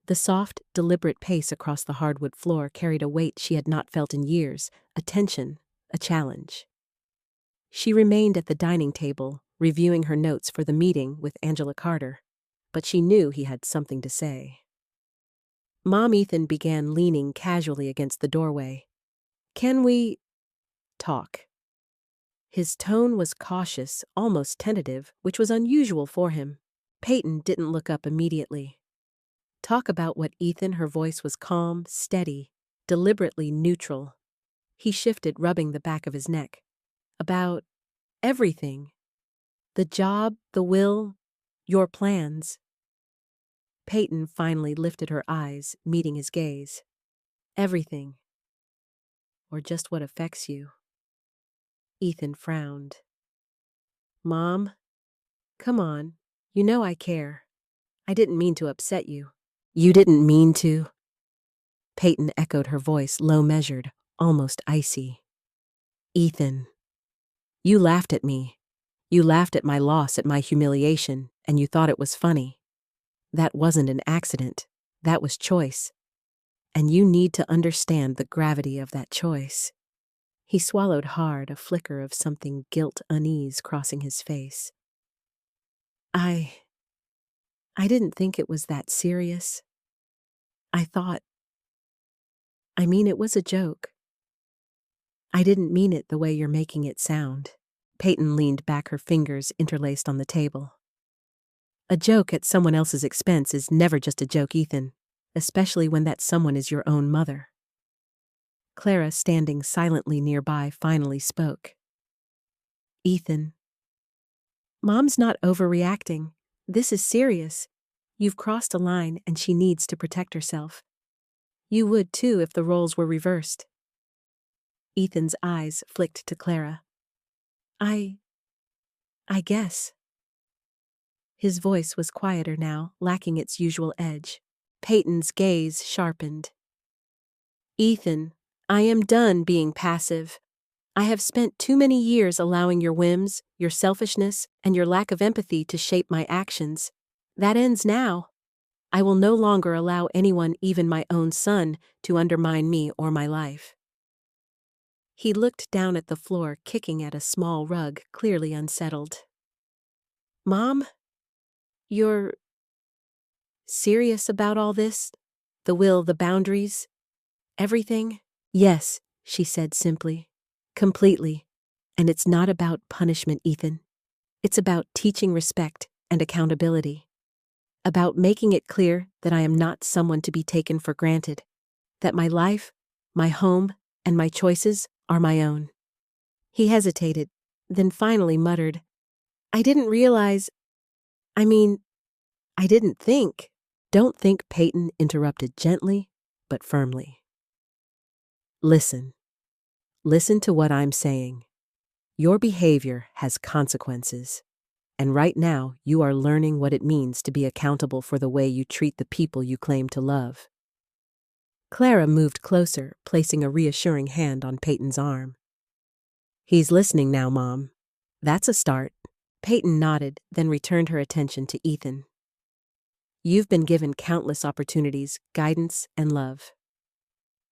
The soft, deliberate pace across the hardwood floor carried a weight she had not felt in years, a tension, a challenge. She remained at the dining table, reviewing her notes for the meeting with Angela Carter, but she knew he had something to say. Mom, Ethan began, leaning casually against the doorway. Can we talk? His tone was cautious, almost tentative, which was unusual for him. Payton didn't look up immediately. Talk about what, Ethan? Her voice was calm, steady, deliberately neutral. He shifted, rubbing the back of his neck. About everything. The job, the will, your plans. Payton finally lifted her eyes, meeting his gaze. Everything. Or just what affects you? Ethan frowned. Mom? Come on. You know I care. I didn't mean to upset you. You didn't mean to? Payton echoed, her voice low, measured, almost icy. Ethan. You laughed at me. You laughed at my loss, at my humiliation, and you thought it was funny. That wasn't an accident. That was choice. And you need to understand the gravity of that choice. He swallowed hard, a flicker of something guilt, unease crossing his face. I didn't think it was that serious. It was a joke. I didn't mean it the way you're making it sound. Payton leaned back, her fingers interlaced on the table. A joke at someone else's expense is never just a joke, Ethan, especially when that someone is your own mother. Clara, standing silently nearby, finally spoke. Ethan. Mom's not overreacting. This is serious. You've crossed a line and she needs to protect herself. You would too if the roles were reversed. Ethan's eyes flicked to Clara. I guess. His voice was quieter now, lacking its usual edge. Payton's gaze sharpened. Ethan, I am done being passive. I have spent too many years allowing your whims, your selfishness, and your lack of empathy to shape my actions. That ends now. I will no longer allow anyone, even my own son, to undermine me or my life. He looked down at the floor, kicking at a small rug, clearly unsettled. Mom? You're serious about all this? The will, the boundaries, everything? Yes, she said simply. Completely. And it's not about punishment, Ethan. It's about teaching respect and accountability. About making it clear that I am not someone to be taken for granted. That my life, my home, and my choices are my own. He hesitated, then finally muttered, I didn't realize, I mean, I didn't think. Don't think, Payton interrupted gently, but firmly. Listen. Listen to what I'm saying. Your behavior has consequences. And right now, you are learning what it means to be accountable for the way you treat the people you claim to love. Clara moved closer, placing a reassuring hand on Peyton's arm. He's listening now, Mom. That's a start. Payton nodded, then returned her attention to Ethan. You've been given countless opportunities, guidance, and love.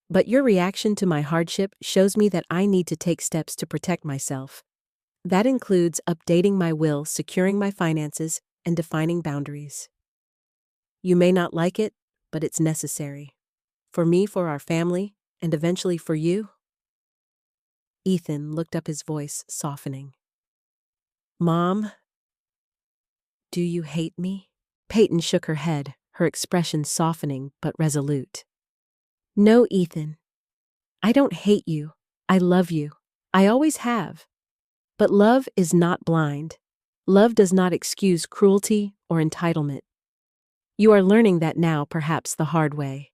But your reaction to my hardship shows me that I need to take steps to protect myself. That includes updating my will, securing my finances, and defining boundaries. You may not like it, but it's necessary. For me, for our family, and eventually for you. Ethan looked up, his voice softening. Mom, do you hate me? Payton shook her head, her expression softening but resolute. No, Ethan. I don't hate you. I love you. I always have. But love is not blind. Love does not excuse cruelty or entitlement. You are learning that now, perhaps the hard way.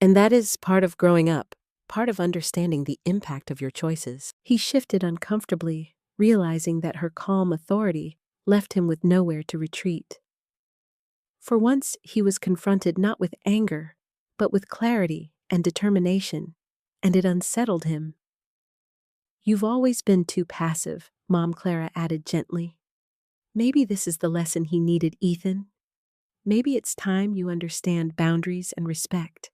And that is part of growing up, part of understanding the impact of your choices. He shifted uncomfortably, realizing that her calm authority left him with nowhere to retreat. For once, he was confronted not with anger, but with clarity and determination, and it unsettled him. You've always been too passive, Mom Clara added gently. Maybe this is the lesson he needed, Ethan. Maybe it's time you understand boundaries and respect.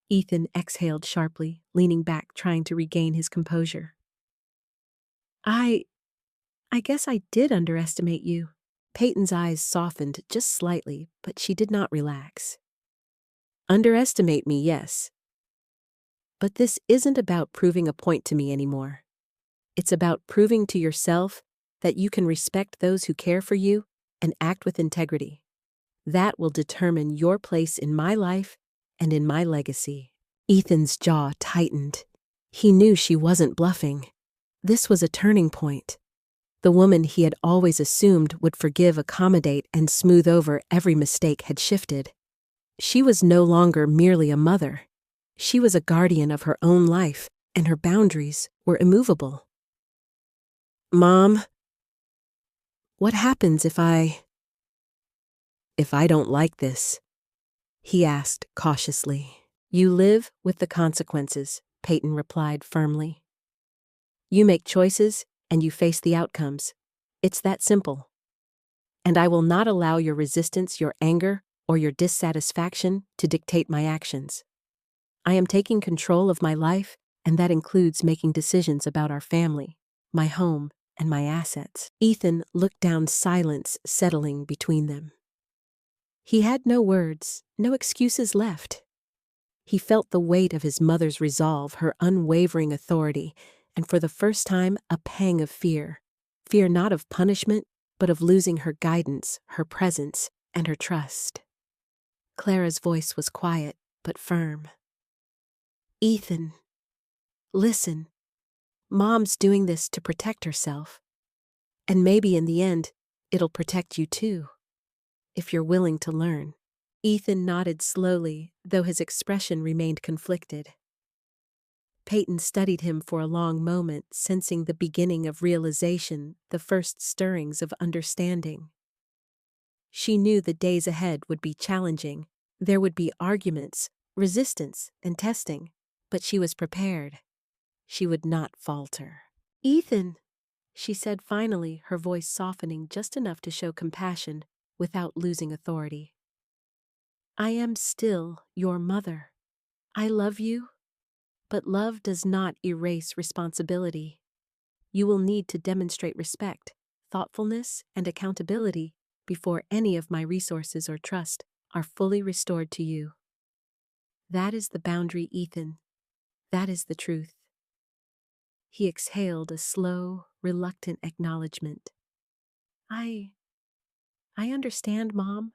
Ethan exhaled sharply, leaning back, trying to regain his composure. I guess I did underestimate you. Peyton's eyes softened just slightly, but she did not relax. Underestimate me, yes. But this isn't about proving a point to me anymore. It's about proving to yourself that you can respect those who care for you and act with integrity. That will determine your place in my life and in my legacy. Ethan's jaw tightened. He knew she wasn't bluffing. This was a turning point. The woman he had always assumed would forgive, accommodate, and smooth over every mistake had shifted. She was no longer merely a mother. She was a guardian of her own life, and her boundaries were immovable. Mom, what happens if I don't like this? He asked cautiously. You live with the consequences, Payton replied firmly. You make choices, and you face the outcomes. It's that simple. And I will not allow your resistance, your anger, or your dissatisfaction to dictate my actions. I am taking control of my life, and that includes making decisions about our family, my home, and my assets. Ethan looked down, silence settling between them. He had no words, no excuses left. He felt the weight of his mother's resolve, her unwavering authority, and for the first time a pang of fear. Fear not of punishment, but of losing her guidance, her presence, and her trust. Clara's voice was quiet, but firm. Ethan, listen. Mom's doing this to protect herself. And maybe in the end, it'll protect you too, if you're willing to learn. Ethan nodded slowly, though his expression remained conflicted. Payton studied him for a long moment, sensing the beginning of realization, the first stirrings of understanding. She knew the days ahead would be challenging. There would be arguments, resistance, and testing, but she was prepared. She would not falter. Ethan, she said finally, her voice softening just enough to show compassion without losing authority. I am still your mother. I love you, but love does not erase responsibility. You will need to demonstrate respect, thoughtfulness, and accountability before any of my resources or trust are fully restored to you. That is the boundary, Ethan. That is the truth. He exhaled a slow, reluctant acknowledgement. I understand, Mom.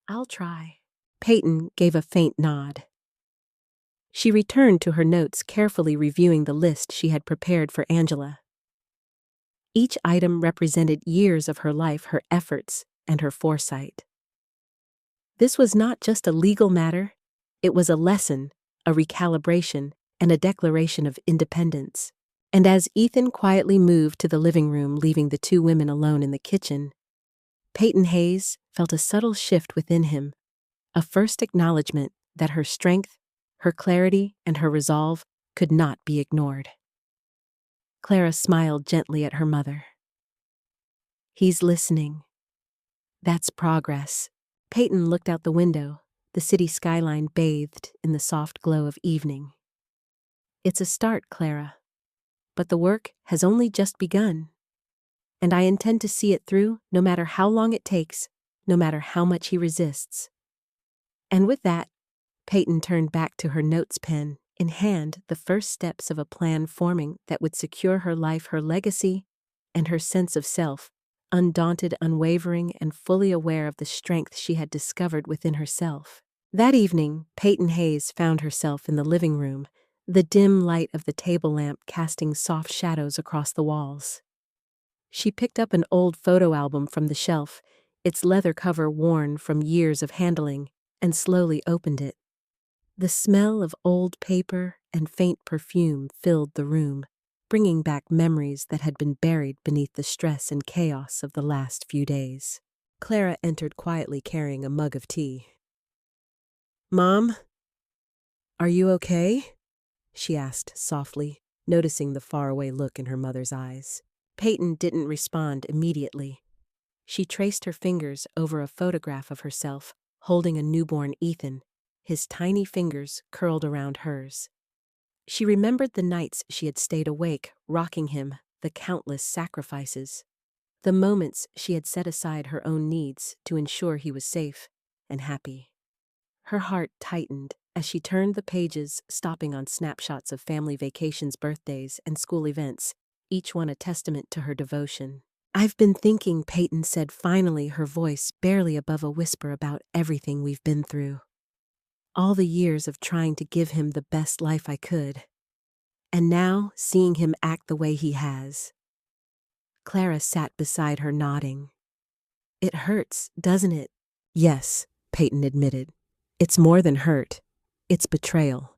I'll try. Payton gave a faint nod. She returned to her notes, carefully reviewing the list she had prepared for Angela. Each item represented years of her life, her efforts, and her foresight. This was not just a legal matter, it was a lesson, a recalibration, and a declaration of independence. And as Ethan quietly moved to the living room, leaving the two women alone in the kitchen, Payton Hayes felt a subtle shift within him, a first acknowledgement that her strength, her clarity, and her resolve could not be ignored. Clara smiled gently at her mother. He's listening. That's progress. Payton looked out the window, the city skyline bathed in the soft glow of evening. It's a start, Clara. But the work has only just begun. And I intend to see it through, no matter how long it takes, no matter how much he resists. And with that, Payton turned back to her notes pen, in hand the first steps of a plan forming that would secure her life, her legacy, and her sense of self, undaunted, unwavering, and fully aware of the strength she had discovered within herself. That evening, Payton Hayes found herself in the living room, the dim light of the table lamp casting soft shadows across the walls. She picked up an old photo album from the shelf, its leather cover worn from years of handling, and slowly opened it. The smell of old paper and faint perfume filled the room, bringing back memories that had been buried beneath the stress and chaos of the last few days. Clara entered quietly, carrying a mug of tea. "Mom, are you okay?" she asked softly, noticing the faraway look in her mother's eyes. Payton didn't respond immediately. She traced her fingers over a photograph of herself, holding a newborn Ethan, his tiny fingers curled around hers. She remembered the nights she had stayed awake, rocking him, the countless sacrifices, the moments she had set aside her own needs to ensure he was safe and happy. Her heart tightened as she turned the pages, stopping on snapshots of family vacations, birthdays, and school events, each one a testament to her devotion. "I've been thinking," Payton said finally, her voice barely above a whisper, "about everything we've been through. All the years of trying to give him the best life I could. And now, seeing him act the way he has." Clara sat beside her, nodding. "It hurts, doesn't it?" "Yes," Payton admitted. "It's more than hurt. It's betrayal.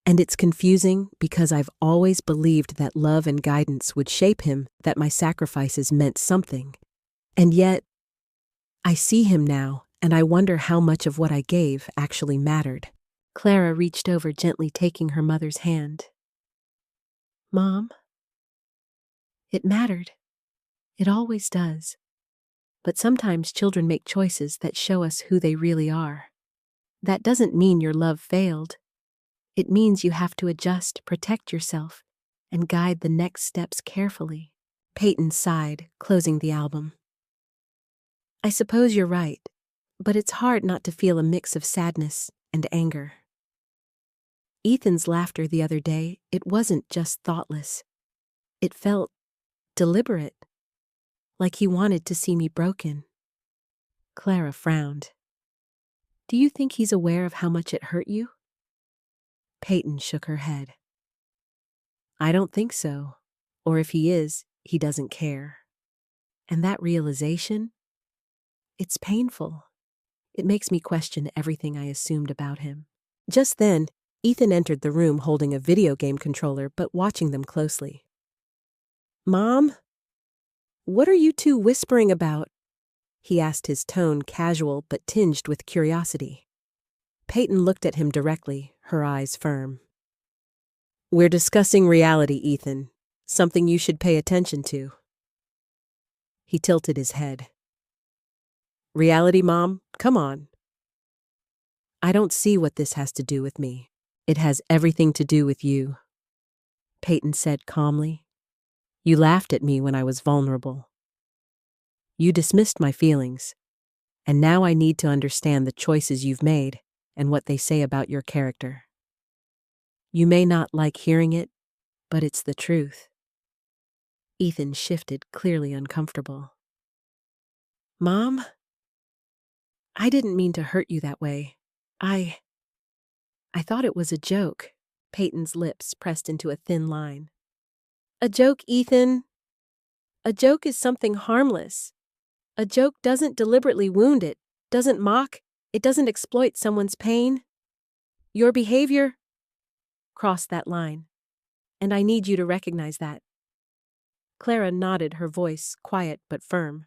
And it's confusing because I've always believed that love and guidance would shape him, that my sacrifices meant something. And yet, I see him now, and I wonder how much of what I gave actually mattered." Clara reached over, gently taking her mother's hand. "Mom, it mattered. It always does. But sometimes children make choices that show us who they really are. That doesn't mean your love failed. It means you have to adjust, protect yourself, and guide the next steps carefully." Payton sighed, closing the album. "I suppose you're right, but it's hard not to feel a mix of sadness and anger. Ethan's laughter the other day, it wasn't just thoughtless. It felt deliberate, like he wanted to see me broken." Clara frowned. "Do you think he's aware of how much it hurt you?" Payton shook her head. "I don't think so. Or if he is, he doesn't care. And that realization, it's painful. It makes me question everything I assumed about him." Just then, Ethan entered the room holding a video game controller but watching them closely. "Mom, what are you two whispering about?" he asked, his tone casual but tinged with curiosity. Payton looked at him directly, her eyes firm. "We're discussing reality, Ethan. Something you should pay attention to." He tilted his head. "Reality, Mom? Come on." "I don't see what this has to do with me. It has everything to do with you," Payton said calmly. "You laughed at me when I was vulnerable. You dismissed my feelings, and now I need to understand the choices you've made and what they say about your character. You may not like hearing it, but it's the truth. Ethan shifted, clearly uncomfortable. Mom, I didn't mean to hurt you that way. I thought it was a joke. Peyton's lips pressed into a thin line. A joke, Ethan? A joke is something harmless. A joke doesn't deliberately wound it, doesn't mock, it doesn't exploit someone's pain. Your behavior crossed that line, and I need you to recognize that. Clara nodded, her voice quiet but firm.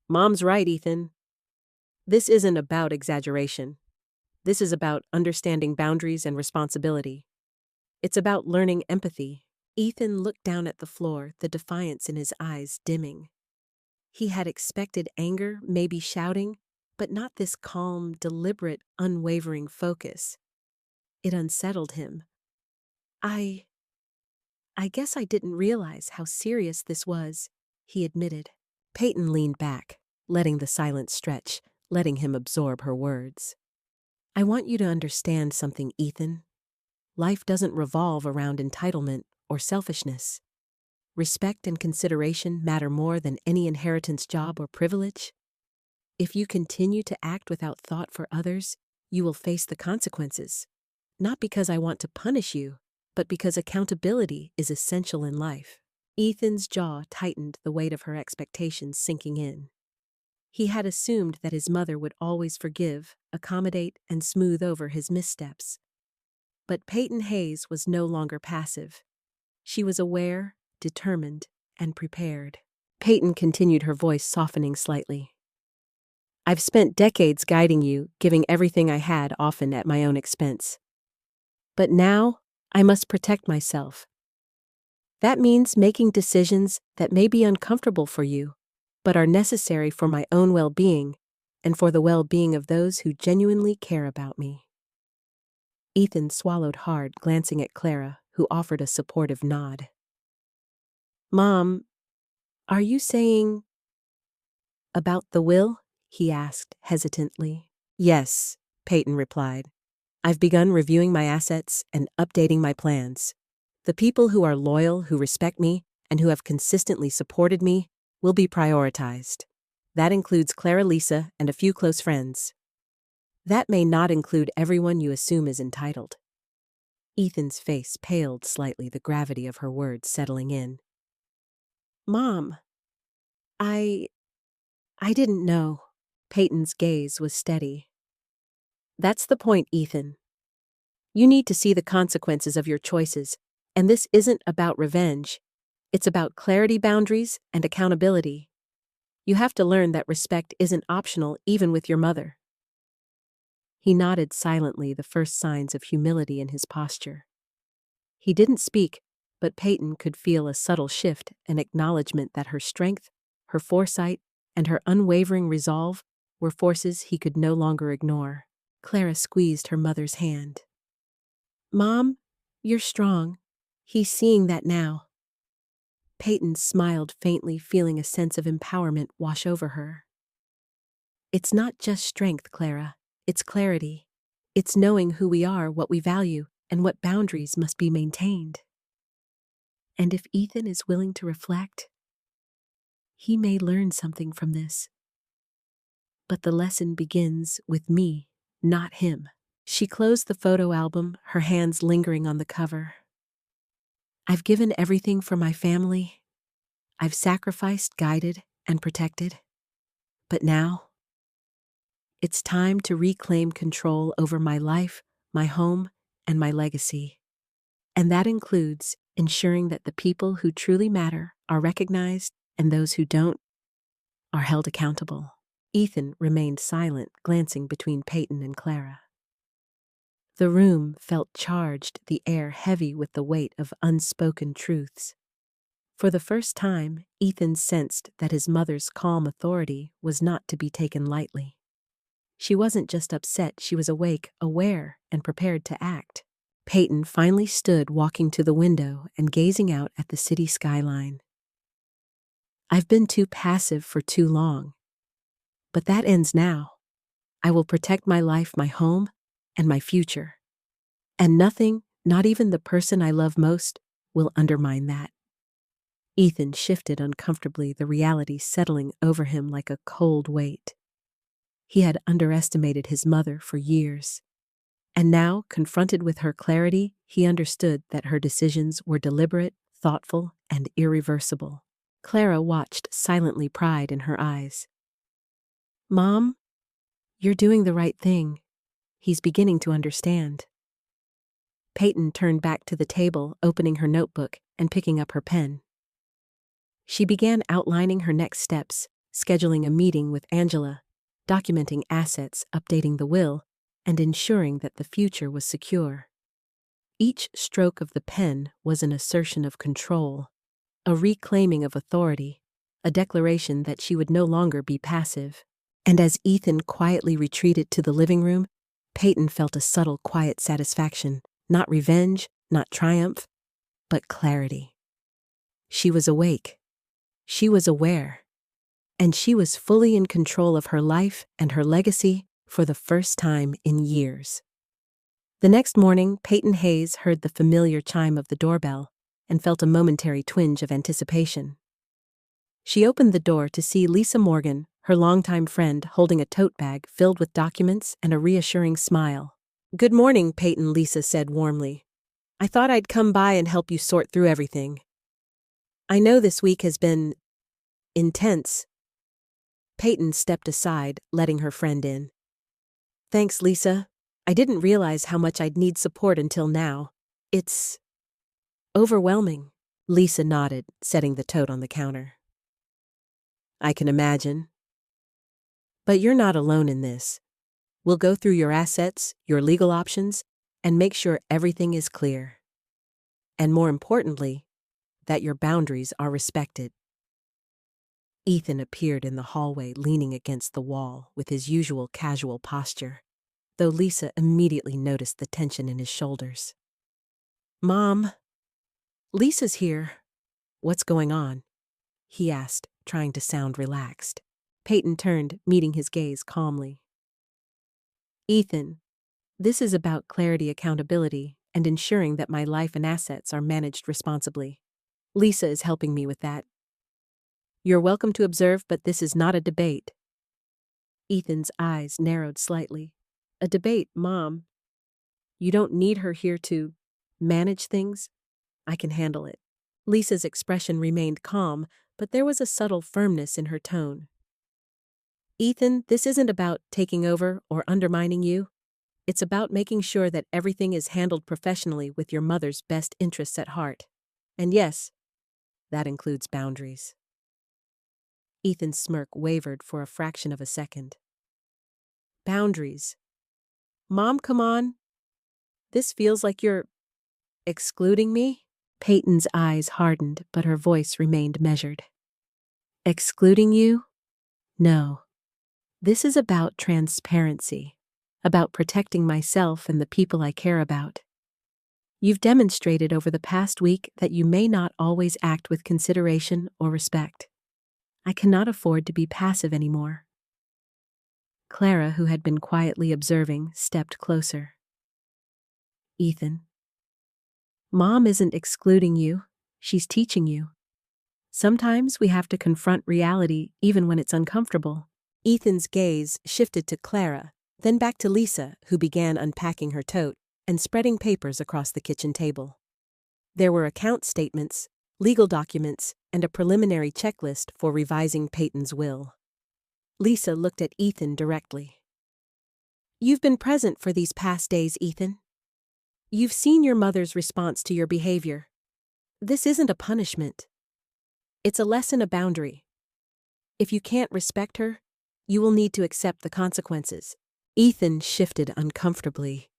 Mom's right, Ethan. This isn't about exaggeration. This is about understanding boundaries and responsibility. It's about learning empathy. Ethan looked down at the floor, the defiance in his eyes dimming. He had expected anger, maybe shouting, but not this calm, deliberate, unwavering focus. It unsettled him. I guess I didn't realize how serious this was, he admitted. Payton leaned back, letting the silence stretch, letting him absorb her words. I want you to understand something, Ethan. Life doesn't revolve around entitlement or selfishness. Respect and consideration matter more than any inheritance, job, or privilege. If you continue to act without thought for others, you will face the consequences. Not because I want to punish you, but because accountability is essential in life. Ethan's jaw tightened, the weight of her expectations sinking in. He had assumed that his mother would always forgive, accommodate, and smooth over his missteps. But Payton Hayes was no longer passive. She was aware, determined, and prepared. Payton continued, her voice softening slightly. I've spent decades guiding you, giving everything I had, often at my own expense. But now, I must protect myself. That means making decisions that may be uncomfortable for you, but are necessary for my own well-being and for the well-being of those who genuinely care about me. Ethan swallowed hard, glancing at Clara, who offered a supportive nod. Mom, are you saying about the will? He asked hesitantly. Yes, Payton replied. I've begun reviewing my assets and updating my plans. The people who are loyal, who respect me, and who have consistently supported me will be prioritized. That includes Clara, Lisa, and a few close friends. That may not include everyone you assume is entitled. Ethan's face paled slightly, the gravity of her words settling in. Mom, I didn't know. Payton's gaze was steady. That's the point, Ethan. You need to see the consequences of your choices, and this isn't about revenge. It's about clarity, boundaries, and accountability. You have to learn that respect isn't optional even with your mother. He nodded silently, the first signs of humility in his posture. He didn't speak, but Payton could feel a subtle shift, an acknowledgement that her strength, her foresight, and her unwavering resolve were forces he could no longer ignore. Clara squeezed her mother's hand. Mom, you're strong. He's seeing that now. Payton smiled faintly, feeling a sense of empowerment wash over her. It's not just strength, Clara. It's clarity. It's knowing who we are, what we value, and what boundaries must be maintained. And if Ethan is willing to reflect, he may learn something from this. But the lesson begins with me, not him. She closed the photo album, her hands lingering on the cover. I've given everything for my family. I've sacrificed, guided, and protected. But now, it's time to reclaim control over my life, my home, and my legacy. And that includes ensuring that the people who truly matter are recognized and those who don't are held accountable. Ethan remained silent, glancing between Payton and Clara. The room felt charged, the air heavy with the weight of unspoken truths. For the first time, Ethan sensed that his mother's calm authority was not to be taken lightly. She wasn't just upset, she was awake, aware, and prepared to act. Payton finally stood, walking to the window and gazing out at the city skyline. I've been too passive for too long. But that ends now. I will protect my life, my home, and my future. And nothing, not even the person I love most, will undermine that. Ethan shifted uncomfortably, the reality settling over him like a cold weight. He had underestimated his mother for years, and now, confronted with her clarity, he understood that her decisions were deliberate, thoughtful, and irreversible. Clara watched, silently, pride in her eyes. "Mom, you're doing the right thing." He's beginning to understand. Payton turned back to the table, opening her notebook and picking up her pen. She began outlining her next steps, scheduling a meeting with Angela, documenting assets, updating the will, and ensuring that the future was secure. Each stroke of the pen was an assertion of control, a reclaiming of authority, a declaration that she would no longer be passive. And as Ethan quietly retreated to the living room, Payton felt a subtle, quiet satisfaction, not revenge, not triumph, but clarity. She was awake. She was aware. And she was fully in control of her life and her legacy for the first time in years. The next morning, Payton Hayes heard the familiar chime of the doorbell and felt a momentary twinge of anticipation. She opened the door to see Lisa Morgan, her longtime friend, holding a tote bag filled with documents and a reassuring smile. "Good morning, Payton," Lisa said warmly. "I thought I'd come by and help you sort through everything. I know this week has been intense." Payton stepped aside, letting her friend in. "Thanks, Lisa. I didn't realize how much I'd need support until now. It's overwhelming." Lisa nodded, setting the tote on the counter. "I can imagine. But you're not alone in this. We'll go through your assets, your legal options, and make sure everything is clear. And more importantly, that your boundaries are respected." Ethan appeared in the hallway, leaning against the wall with his usual casual posture, though Lisa immediately noticed the tension in his shoulders. "Mom, Lisa's here. What's going on?" he asked, trying to sound relaxed. Payton turned, meeting his gaze calmly. "Ethan, this is about clarity, accountability, and ensuring that my life and assets are managed responsibly. Lisa is helping me with that. You're welcome to observe, but this is not a debate." Ethan's eyes narrowed slightly. "A debate, Mom? You don't need her here to manage things. I can handle it." Lisa's expression remained calm, but there was a subtle firmness in her tone. "Ethan, this isn't about taking over or undermining you. It's about making sure that everything is handled professionally with your mother's best interests at heart. And yes, that includes boundaries." Ethan's smirk wavered for a fraction of a second. "Boundaries? Mom, come on. This feels like you're excluding me?" Payton's eyes hardened, but her voice remained measured. "Excluding you? No. This is about transparency, about protecting myself and the people I care about. You've demonstrated over the past week that you may not always act with consideration or respect. I cannot afford to be passive anymore." Clara, who had been quietly observing, stepped closer. "Ethan, Mom isn't excluding you. She's teaching you. Sometimes we have to confront reality even when it's uncomfortable." Ethan's gaze shifted to Clara, then back to Lisa, who began unpacking her tote and spreading papers across the kitchen table. There were account statements, legal documents, and a preliminary checklist for revising Payton's will. Lisa looked at Ethan directly. "You've been present for these past days, Ethan. You've seen your mother's response to your behavior. This isn't a punishment. It's a lesson, a boundary. If you can't respect her, you will need to accept the consequences." Ethan shifted uncomfortably.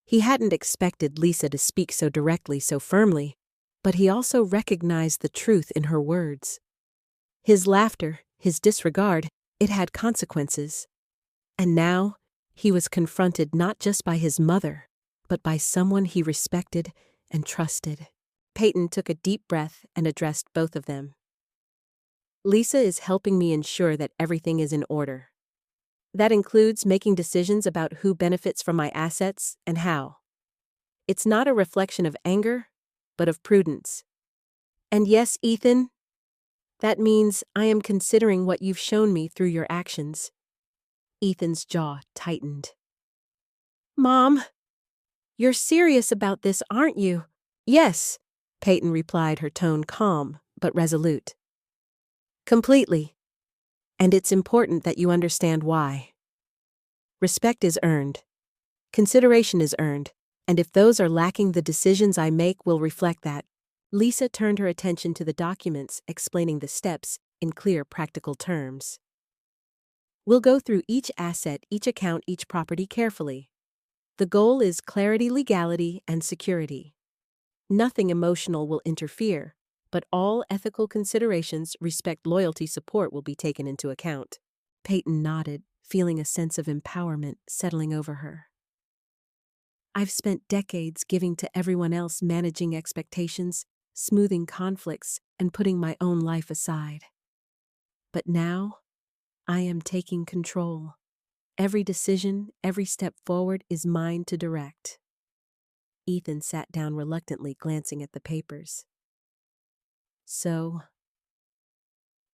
He hadn't expected Lisa to speak so directly, so firmly, but he also recognized the truth in her words. His laughter, his disregard, it had consequences. And now, he was confronted not just by his mother, but by someone he respected and trusted. Payton took a deep breath and addressed both of them. "Lisa is helping me ensure that everything is in order. That includes making decisions about who benefits from my assets and how. It's not a reflection of anger, but of prudence. And yes, Ethan, that means I am considering what you've shown me through your actions. Ethan's jaw tightened. Mom, you're serious about this, aren't you? Yes, Payton replied, her tone calm but resolute. Completely. And it's important that you understand why. Respect is earned. Consideration is earned. And if those are lacking, the decisions I make will reflect that. Lisa turned her attention to the documents, explaining the steps in clear, practical terms. We'll go through each asset, each account, each property carefully. The goal is clarity, legality, and security. Nothing emotional will interfere, but all ethical considerations, respect, loyalty, support will be taken into account. Payton nodded, feeling a sense of empowerment settling over her. I've spent decades giving to everyone else, managing expectations, smoothing conflicts, and putting my own life aside. But now, I am taking control. Every decision, every step forward is mine to direct. Ethan sat down reluctantly, glancing at the papers. So,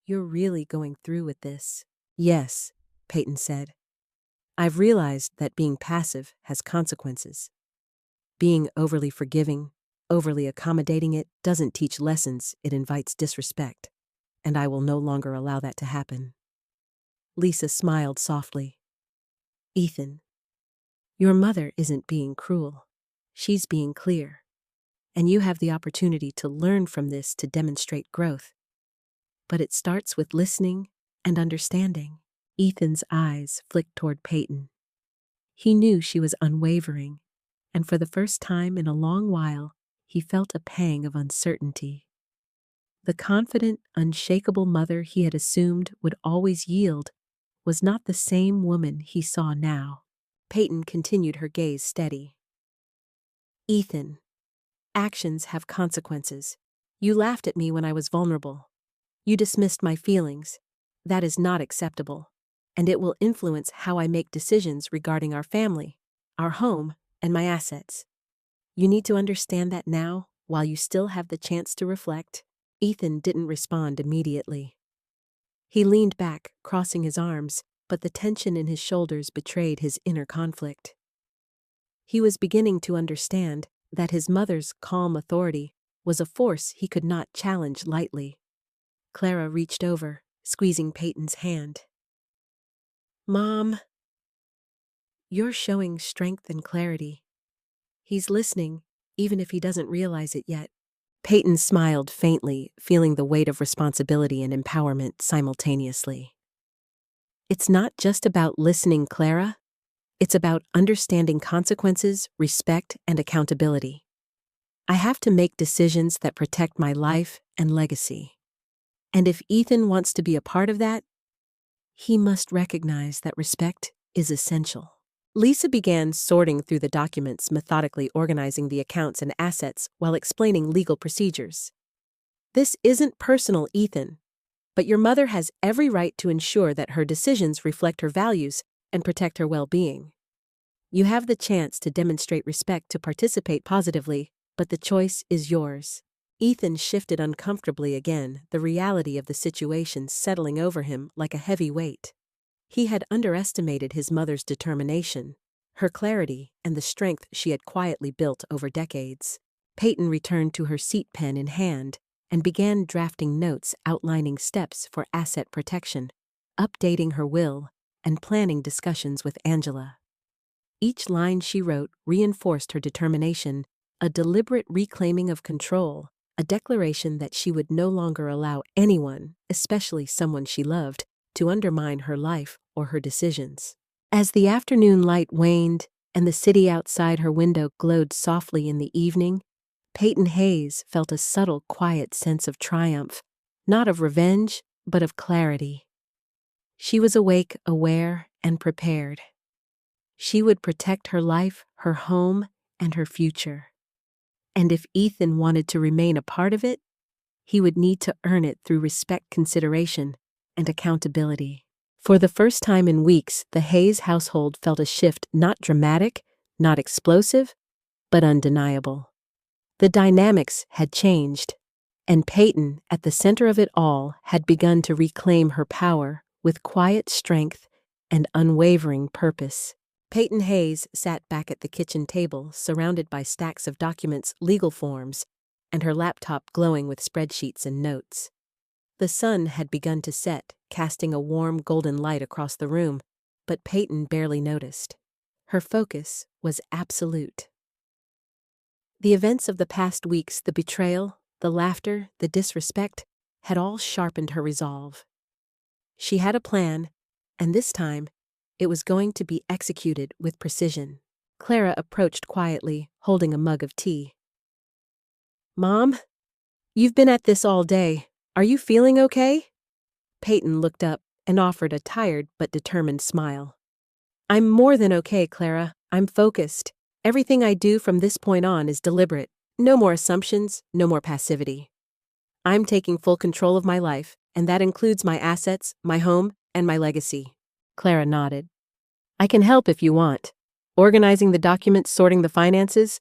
you're really going through with this? Yes, Payton said. I've realized that being passive has consequences. Being overly forgiving, overly accommodating, it doesn't teach lessons, it invites disrespect. And I will no longer allow that to happen. Lisa smiled softly. Ethan, your mother isn't being cruel. She's being clear. And you have the opportunity to learn from this to demonstrate growth. But it starts with listening and understanding. Ethan's eyes flicked toward Payton. He knew she was unwavering, and for the first time in a long while, he felt a pang of uncertainty. The confident, unshakable mother he had assumed would always yield was not the same woman he saw now. Payton continued, her gaze steady. Ethan, actions have consequences. You laughed at me when I was vulnerable. You dismissed my feelings. That is not acceptable, and it will influence how I make decisions regarding our family, our home, and my assets. You need to understand that now, while you still have the chance to reflect. Ethan didn't respond immediately. He leaned back, crossing his arms, but the tension in his shoulders betrayed his inner conflict. He was beginning to understand that his mother's calm authority was a force he could not challenge lightly. Clara reached over, squeezing Payton's hand. Mom, you're showing strength and clarity. He's listening, even if he doesn't realize it yet. Payton smiled faintly, feeling the weight of responsibility and empowerment simultaneously. It's not just about listening, Clara. It's about understanding consequences, respect, and accountability. I have to make decisions that protect my life and legacy. And if Ethan wants to be a part of that, he must recognize that respect is essential. Lisa began sorting through the documents, methodically organizing the accounts and assets while explaining legal procedures. This isn't personal, Ethan, but your mother has every right to ensure that her decisions reflect her values and protect her well-being. You have the chance to demonstrate respect, to participate positively, but the choice is yours. Ethan shifted uncomfortably again, the reality of the situation settling over him like a heavy weight. He had underestimated his mother's determination, her clarity, and the strength she had quietly built over decades. Payton returned to her seat, pen in hand, and began drafting notes outlining steps for asset protection, updating her will, and planning discussions with Angela. Each line she wrote reinforced her determination, a deliberate reclaiming of control, a declaration that she would no longer allow anyone, especially someone she loved, to undermine her life or her decisions. As the afternoon light waned and the city outside her window glowed softly in the evening, Payton Hayes felt a subtle, quiet sense of triumph, not of revenge, but of clarity. She was awake, aware, and prepared. She would protect her life, her home, and her future. And if Ethan wanted to remain a part of it, he would need to earn it through respect, consideration, and accountability. For the first time in weeks, the Hayes household felt a shift, not dramatic, not explosive, but undeniable. The dynamics had changed, and Payton, at the center of it all, had begun to reclaim her power with quiet strength and unwavering purpose. Payton Hayes sat back at the kitchen table, surrounded by stacks of documents, legal forms, and her laptop glowing with spreadsheets and notes. The sun had begun to set, casting a warm golden light across the room, but Payton barely noticed. Her focus was absolute. The events of the past weeks, the betrayal, the laughter, the disrespect, had all sharpened her resolve. She had a plan, and this time, it was going to be executed with precision. Clara approached quietly, holding a mug of tea. "Mom, you've been at this all day. Are you feeling okay?" Payton looked up and offered a tired but determined smile. "I'm more than okay, Clara. I'm focused. Everything I do from this point on is deliberate. No more assumptions, no more passivity. I'm taking full control of my life, and that includes my assets, my home, and my legacy." Clara nodded. "I can help if you want. Organizing the documents, sorting the finances.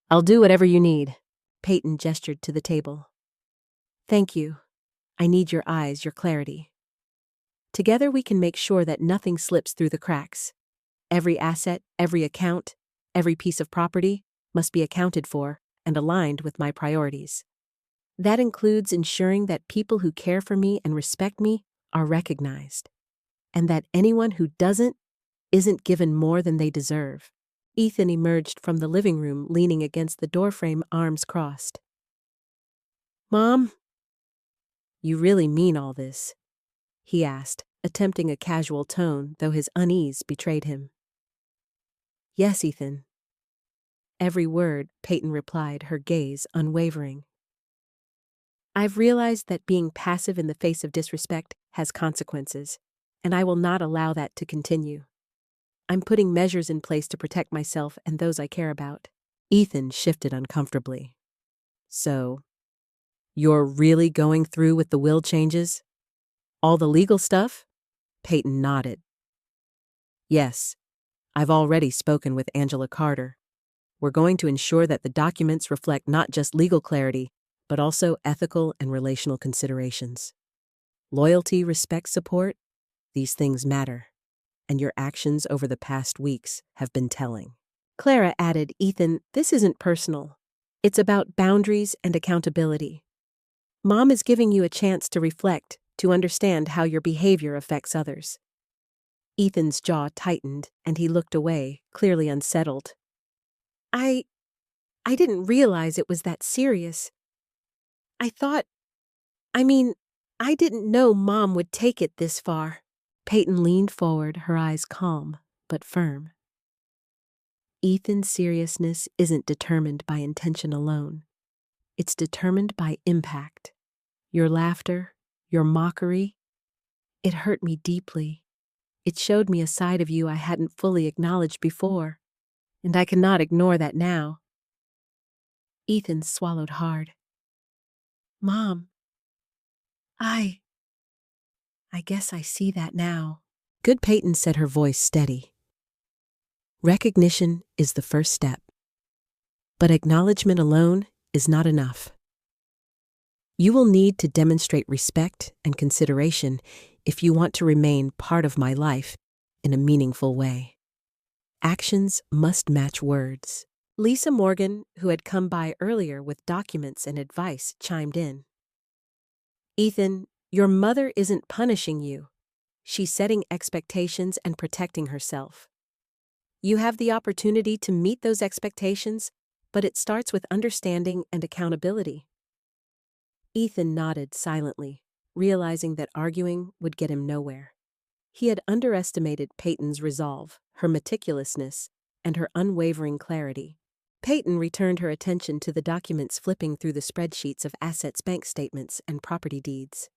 I'll do whatever you need." Payton gestured to the table. "Thank you. I need your eyes, your clarity. Together we can make sure that nothing slips through the cracks. Every asset, every account, every piece of property must be accounted for and aligned with my priorities. That includes ensuring that people who care for me and respect me are recognized, and that anyone who doesn't isn't given more than they deserve." Ethan emerged from the living room, leaning against the doorframe, arms crossed. "Mom, you really mean all this?" he asked, attempting a casual tone, though his unease betrayed him. "Yes, Ethan." Every word, Payton replied, her gaze unwavering. "I've realized that being passive in the face of disrespect has consequences, and I will not allow that to continue. I'm putting measures in place to protect myself and those I care about." Ethan shifted uncomfortably. "So, you're really going through with the will changes? All the legal stuff?" Payton nodded. "Yes, I've already spoken with Angela Carter. We're going to ensure that the documents reflect not just legal clarity, but also ethical and relational considerations. Loyalty, respect, support, these things matter, and your actions over the past weeks have been telling." Clara added, "Ethan, this isn't personal. It's about boundaries and accountability. Mom is giving you a chance to reflect, to understand how your behavior affects others." Ethan's jaw tightened, and he looked away, clearly unsettled. I didn't realize it was that serious. I didn't know Mom would take it this far." Payton leaned forward, her eyes calm but firm. "Ethan's seriousness isn't determined by intention alone. It's determined by impact. Your laughter, your mockery, it hurt me deeply. It showed me a side of you I hadn't fully acknowledged before, and I cannot ignore that now." Ethan swallowed hard. "Mom, I guess I see that now." Good Payton said, her voice steady. "Recognition is the first step, but acknowledgement alone is not enough. You will need to demonstrate respect and consideration if you want to remain part of my life in a meaningful way. Actions must match words." Lisa Morgan, who had come by earlier with documents and advice, chimed in. "Ethan, your mother isn't punishing you. She's setting expectations and protecting herself. You have the opportunity to meet those expectations, but it starts with understanding and accountability." Ethan nodded silently, realizing that arguing would get him nowhere. He had underestimated Payton's resolve, her meticulousness, and her unwavering clarity. Payton returned her attention to the documents, flipping through the spreadsheets of assets, bank statements, and property deeds.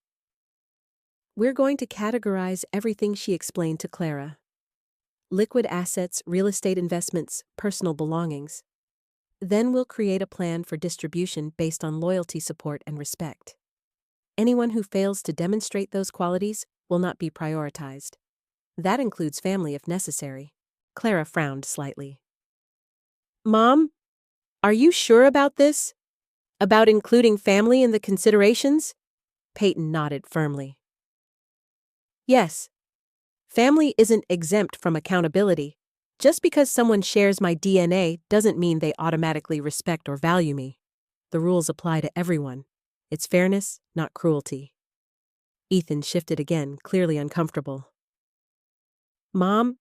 "We're going to categorize everything," she explained to Clara. "Liquid assets, real estate investments, personal belongings. Then we'll create a plan for distribution based on loyalty, support, and respect. Anyone who fails to demonstrate those qualities will not be prioritized. That includes family if necessary." Clara frowned slightly. "Mom, are you sure about this?" About including family in the considerations? Payton nodded firmly. Yes. Family isn't exempt from accountability. Just because someone shares my DNA doesn't mean they automatically respect or value me. The rules apply to everyone. It's fairness, not cruelty. Ethan shifted again, clearly uncomfortable. Mom,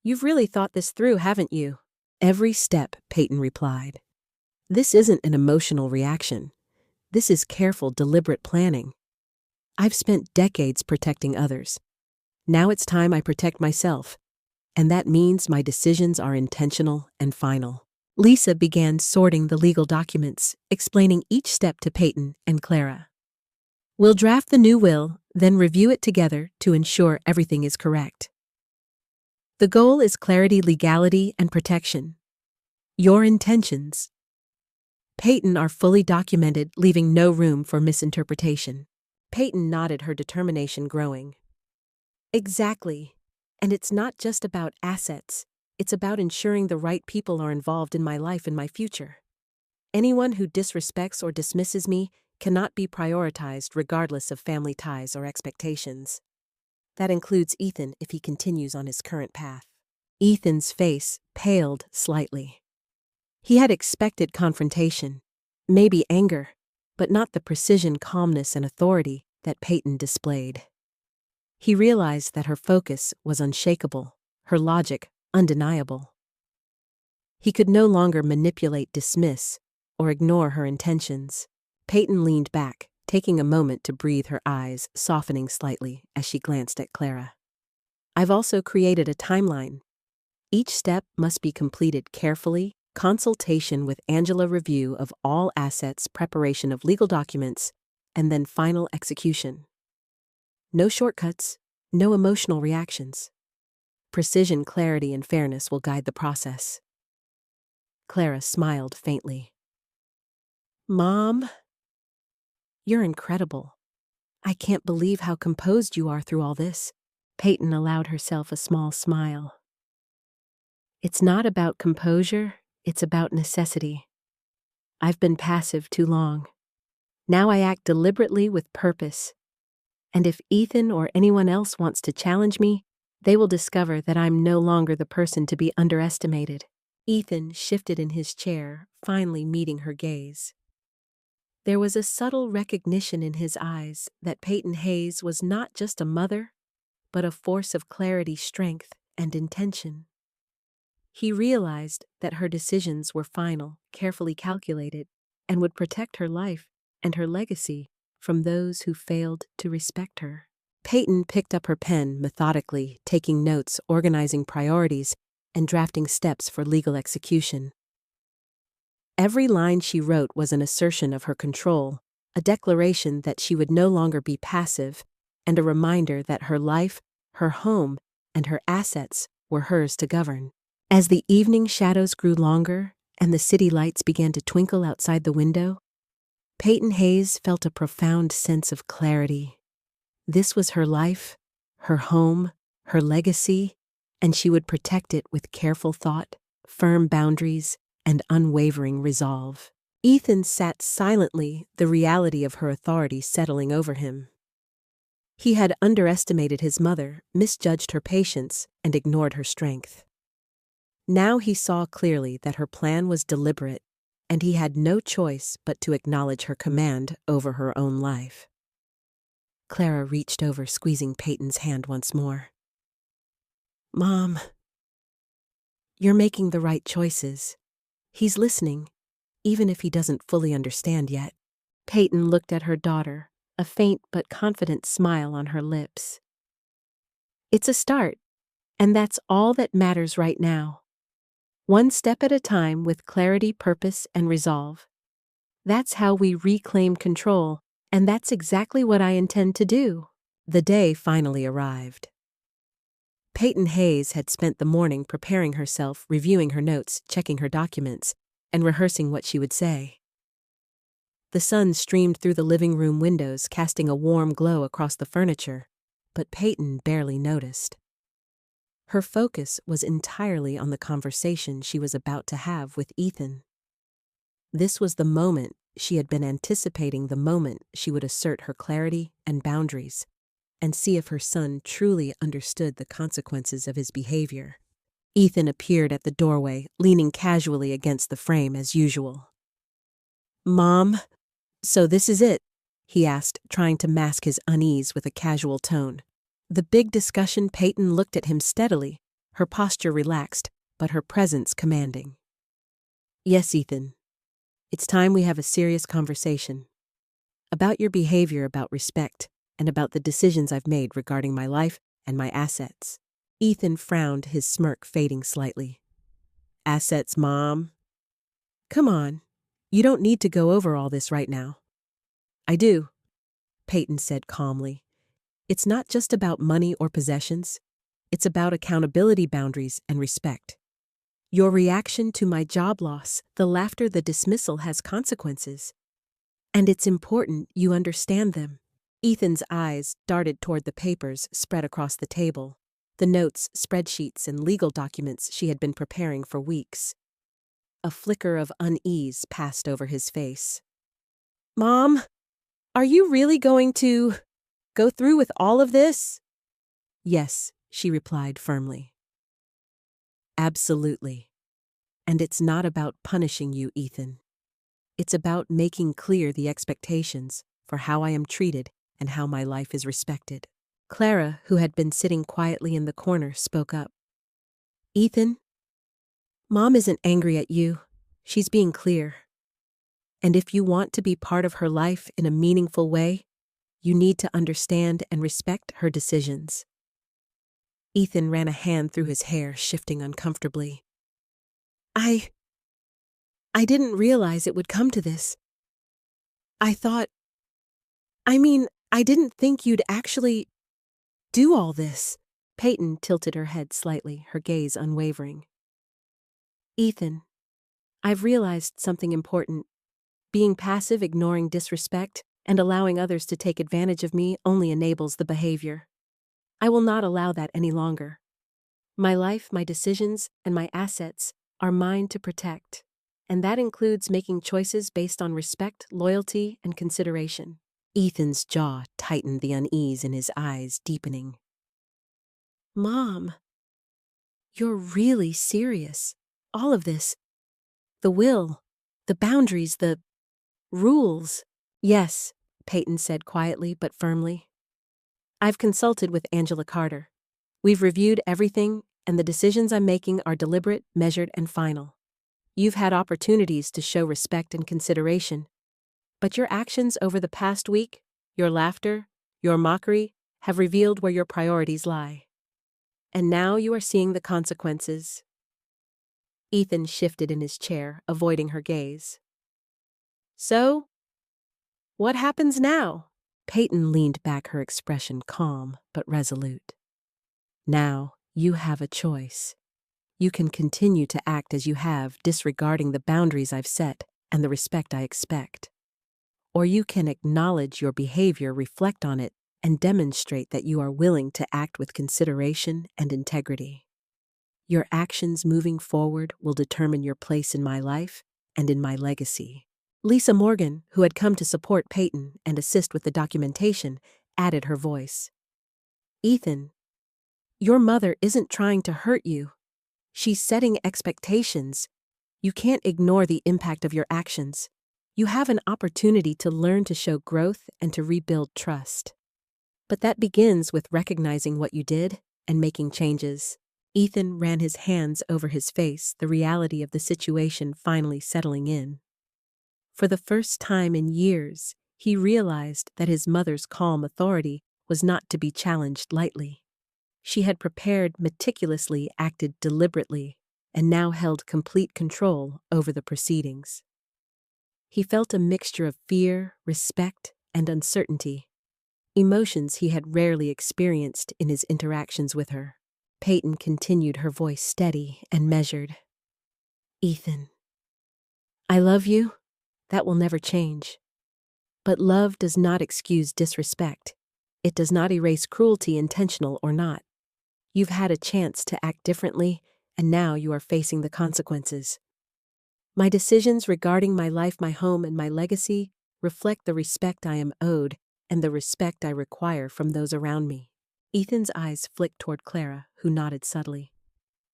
you've really thought this through, haven't you? Every step, Payton replied. This isn't an emotional reaction. This is careful, deliberate planning. I've spent decades protecting others. Now it's time I protect myself. And that means my decisions are intentional and final. Lisa began sorting the legal documents, explaining each step to Payton and Clara. We'll draft the new will, then review it together to ensure everything is correct. The goal is clarity, legality, and protection. Your intentions, Payton, are fully documented, leaving no room for misinterpretation. Payton nodded, her determination growing. Exactly. And it's not just about assets. It's about ensuring the right people are involved in my life and my future. Anyone who disrespects or dismisses me cannot be prioritized regardless of family ties or expectations. That includes Ethan if he continues on his current path. Ethan's face paled slightly. He had expected confrontation, maybe anger, but not the precision, calmness, and authority that Payton displayed. He realized that her focus was unshakable, her logic undeniable. He could no longer manipulate, dismiss, or ignore her intentions. Payton leaned back, taking a moment to breathe, her eyes softening slightly as she glanced at Clara. I've also created a timeline. Each step must be completed carefully: consultation with Angela, review of all assets, preparation of legal documents, and then final execution. No shortcuts, no emotional reactions. Precision, clarity, and fairness will guide the process. Clara smiled faintly. Mom, you're incredible. I can't believe how composed you are through all this. Payton allowed herself a small smile. It's not about composure, it's about necessity. I've been passive too long. Now I act deliberately with purpose. And if Ethan or anyone else wants to challenge me, they will discover that I'm no longer the person to be underestimated. Ethan shifted in his chair, finally meeting her gaze. There was a subtle recognition in his eyes that Payton Hayes was not just a mother, but a force of clarity, strength, and intention. He realized that her decisions were final, carefully calculated, and would protect her life and her legacy from those who failed to respect her. Payton picked up her pen methodically, taking notes, organizing priorities, and drafting steps for legal execution. Every line she wrote was an assertion of her control, a declaration that she would no longer be passive, and a reminder that her life, her home, and her assets were hers to govern. As the evening shadows grew longer and the city lights began to twinkle outside the window, Payton Hayes felt a profound sense of clarity. This was her life, her home, her legacy, and she would protect it with careful thought, firm boundaries, and unwavering resolve. Ethan sat silently, the reality of her authority settling over him. He had underestimated his mother, misjudged her patience, and ignored her strength. Now he saw clearly that her plan was deliberate, and he had no choice but to acknowledge her command over her own life. Clara reached over, squeezing Payton's hand once more. Mom, you're making the right choices. He's listening, even if he doesn't fully understand yet. Payton looked at her daughter, a faint but confident smile on her lips. It's a start, and that's all that matters right now. One step at a time with clarity, purpose, and resolve. That's how we reclaim control, and that's exactly what I intend to do. The day finally arrived. Payton Hayes had spent the morning preparing herself, reviewing her notes, checking her documents, and rehearsing what she would say. The sun streamed through the living room windows, casting a warm glow across the furniture, but Payton barely noticed. Her focus was entirely on the conversation she was about to have with Ethan. This was the moment She had been anticipating the moment she would assert her clarity and boundaries and see if her son truly understood the consequences of his behavior. Ethan appeared at the doorway, leaning casually against the frame as usual. "Mom, so this is it?" he asked, trying to mask his unease with a casual tone. The big discussion. Payton looked at him steadily, her posture relaxed, but her presence commanding. "Yes, Ethan. It's time we have a serious conversation. About your behavior, about respect, and about the decisions I've made regarding my life and my assets." Ethan frowned, his smirk fading slightly. "Assets, Mom? Come on. You don't need to go over all this right now." "I do," Payton said calmly. "It's not just about money or possessions. It's about accountability, boundaries, and respect. Your reaction to my job loss, the laughter, the dismissal has consequences. And it's important you understand them." Ethan's eyes darted toward the papers spread across the table, the notes, spreadsheets, and legal documents she had been preparing for weeks. A flicker of unease passed over his face. "Mom, are you really going to go through with all of this?" "Yes," she replied firmly. "Absolutely. And it's not about punishing you, Ethan. It's about making clear the expectations for how I am treated and how my life is respected." Clara, who had been sitting quietly in the corner, spoke up. "Ethan, Mom isn't angry at you. She's being clear. And if you want to be part of her life in a meaningful way, you need to understand and respect her decisions." Ethan ran a hand through his hair, shifting uncomfortably. I didn't realize it would come to this. I didn't think you'd actually do all this." Payton tilted her head slightly, her gaze unwavering. "Ethan, I've realized something important. Being passive, ignoring disrespect, and allowing others to take advantage of me only enables the behavior. I will not allow that any longer. My life, my decisions, and my assets are mine to protect. And that includes making choices based on respect, loyalty, and consideration." Ethan's jaw tightened, the unease in his eyes deepening. "Mom, you're really serious. All of this. The will, the boundaries, the rules." "Yes," Payton said quietly but firmly. "I've consulted with Angela Carter. We've reviewed everything, and the decisions I'm making are deliberate, measured, and final. You've had opportunities to show respect and consideration, but your actions over the past week, your laughter, your mockery, have revealed where your priorities lie. And now you are seeing the consequences." Ethan shifted in his chair, avoiding her gaze. "So, what happens now?" Payton leaned back, her expression calm but resolute. "Now, you have a choice. You can continue to act as you have, disregarding the boundaries I've set and the respect I expect. Or you can acknowledge your behavior, reflect on it, and demonstrate that you are willing to act with consideration and integrity. Your actions moving forward will determine your place in my life and in my legacy." Lisa Morgan, who had come to support Payton and assist with the documentation, added her voice. "Ethan, your mother isn't trying to hurt you. She's setting expectations. You can't ignore the impact of your actions. You have an opportunity to learn to show growth and to rebuild trust. But that begins with recognizing what you did and making changes." Ethan ran his hands over his face, the reality of the situation finally settling in. For the first time in years, he realized that his mother's calm authority was not to be challenged lightly. She had prepared meticulously, acted deliberately, and now held complete control over the proceedings. He felt a mixture of fear, respect, and uncertainty, emotions he had rarely experienced in his interactions with her. Payton continued, her voice steady and measured. "Ethan, I love you. That will never change. But love does not excuse disrespect. It does not erase cruelty, intentional or not. You've had a chance to act differently, and now you are facing the consequences. My decisions regarding my life, my home, and my legacy reflect the respect I am owed and the respect I require from those around me. Ethan's eyes flicked toward Clara, who nodded subtly.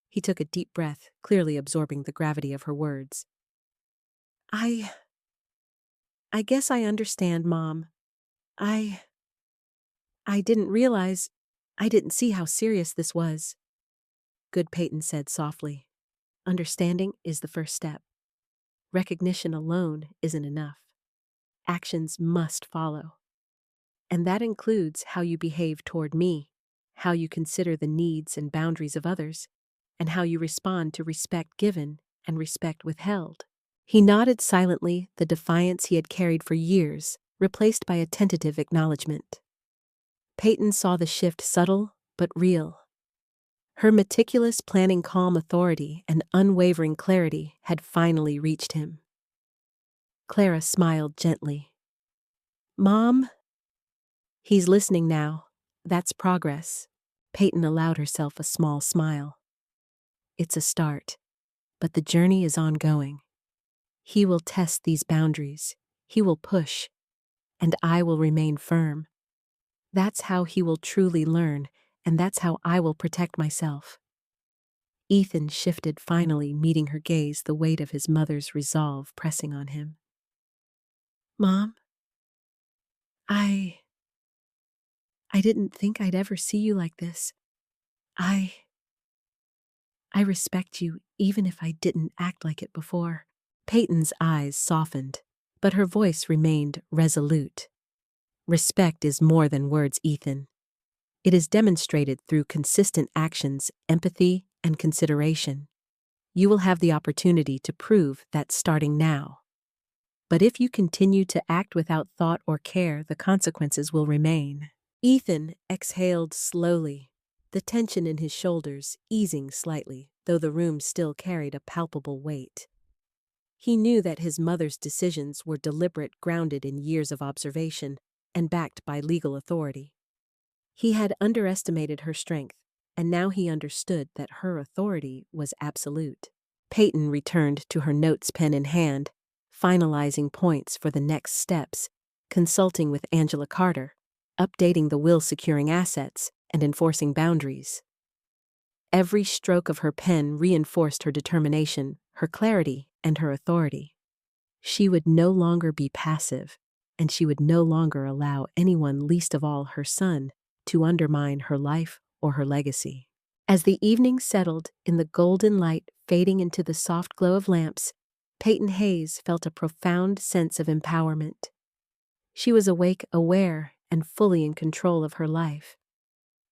He took a deep breath, clearly absorbing the gravity of her words. I guess I understand, Mom. I didn't realize, I didn't see how serious this was. Good, Payton said softly. Understanding is the first step. Recognition alone isn't enough. Actions must follow. And that includes how you behave toward me, how you consider the needs and boundaries of others, and how you respond to respect given and respect withheld. He nodded silently, the defiance he had carried for years, replaced by a tentative acknowledgement. Payton saw the shift subtle but real. Her meticulous planning, calm authority, and unwavering clarity had finally reached him. Clara smiled gently. Mom? He's listening now. That's progress. Payton allowed herself a small smile. It's a start, but the journey is ongoing. He will test these boundaries. He will push, and I will remain firm. That's how he will truly learn, and that's how I will protect myself. Ethan shifted, finally meeting her gaze, the weight of his mother's resolve pressing on him. Mom, I didn't think I'd ever see you like this. I respect you, even if I didn't act like it before. Peyton's eyes softened, but her voice remained resolute. Respect is more than words, Ethan. It is demonstrated through consistent actions, empathy, and consideration. You will have the opportunity to prove that starting now. But if you continue to act without thought or care, the consequences will remain. Ethan exhaled slowly, the tension in his shoulders easing slightly, though the room still carried a palpable weight. He knew that his mother's decisions were deliberate, grounded in years of observation, and backed by legal authority. He had underestimated her strength, and now he understood that her authority was absolute. Payton returned to her notes, pen in hand, finalizing points for the next steps, consulting with Angela Carter, updating the will, securing assets, and enforcing boundaries. Every stroke of her pen reinforced her determination, her clarity, and her authority. She would no longer be passive, and she would no longer allow anyone, least of all her son, to undermine her life or her legacy. As the evening settled, in the golden light fading into the soft glow of lamps, Payton Hayes felt a profound sense of empowerment. She was awake, aware, and fully in control of her life.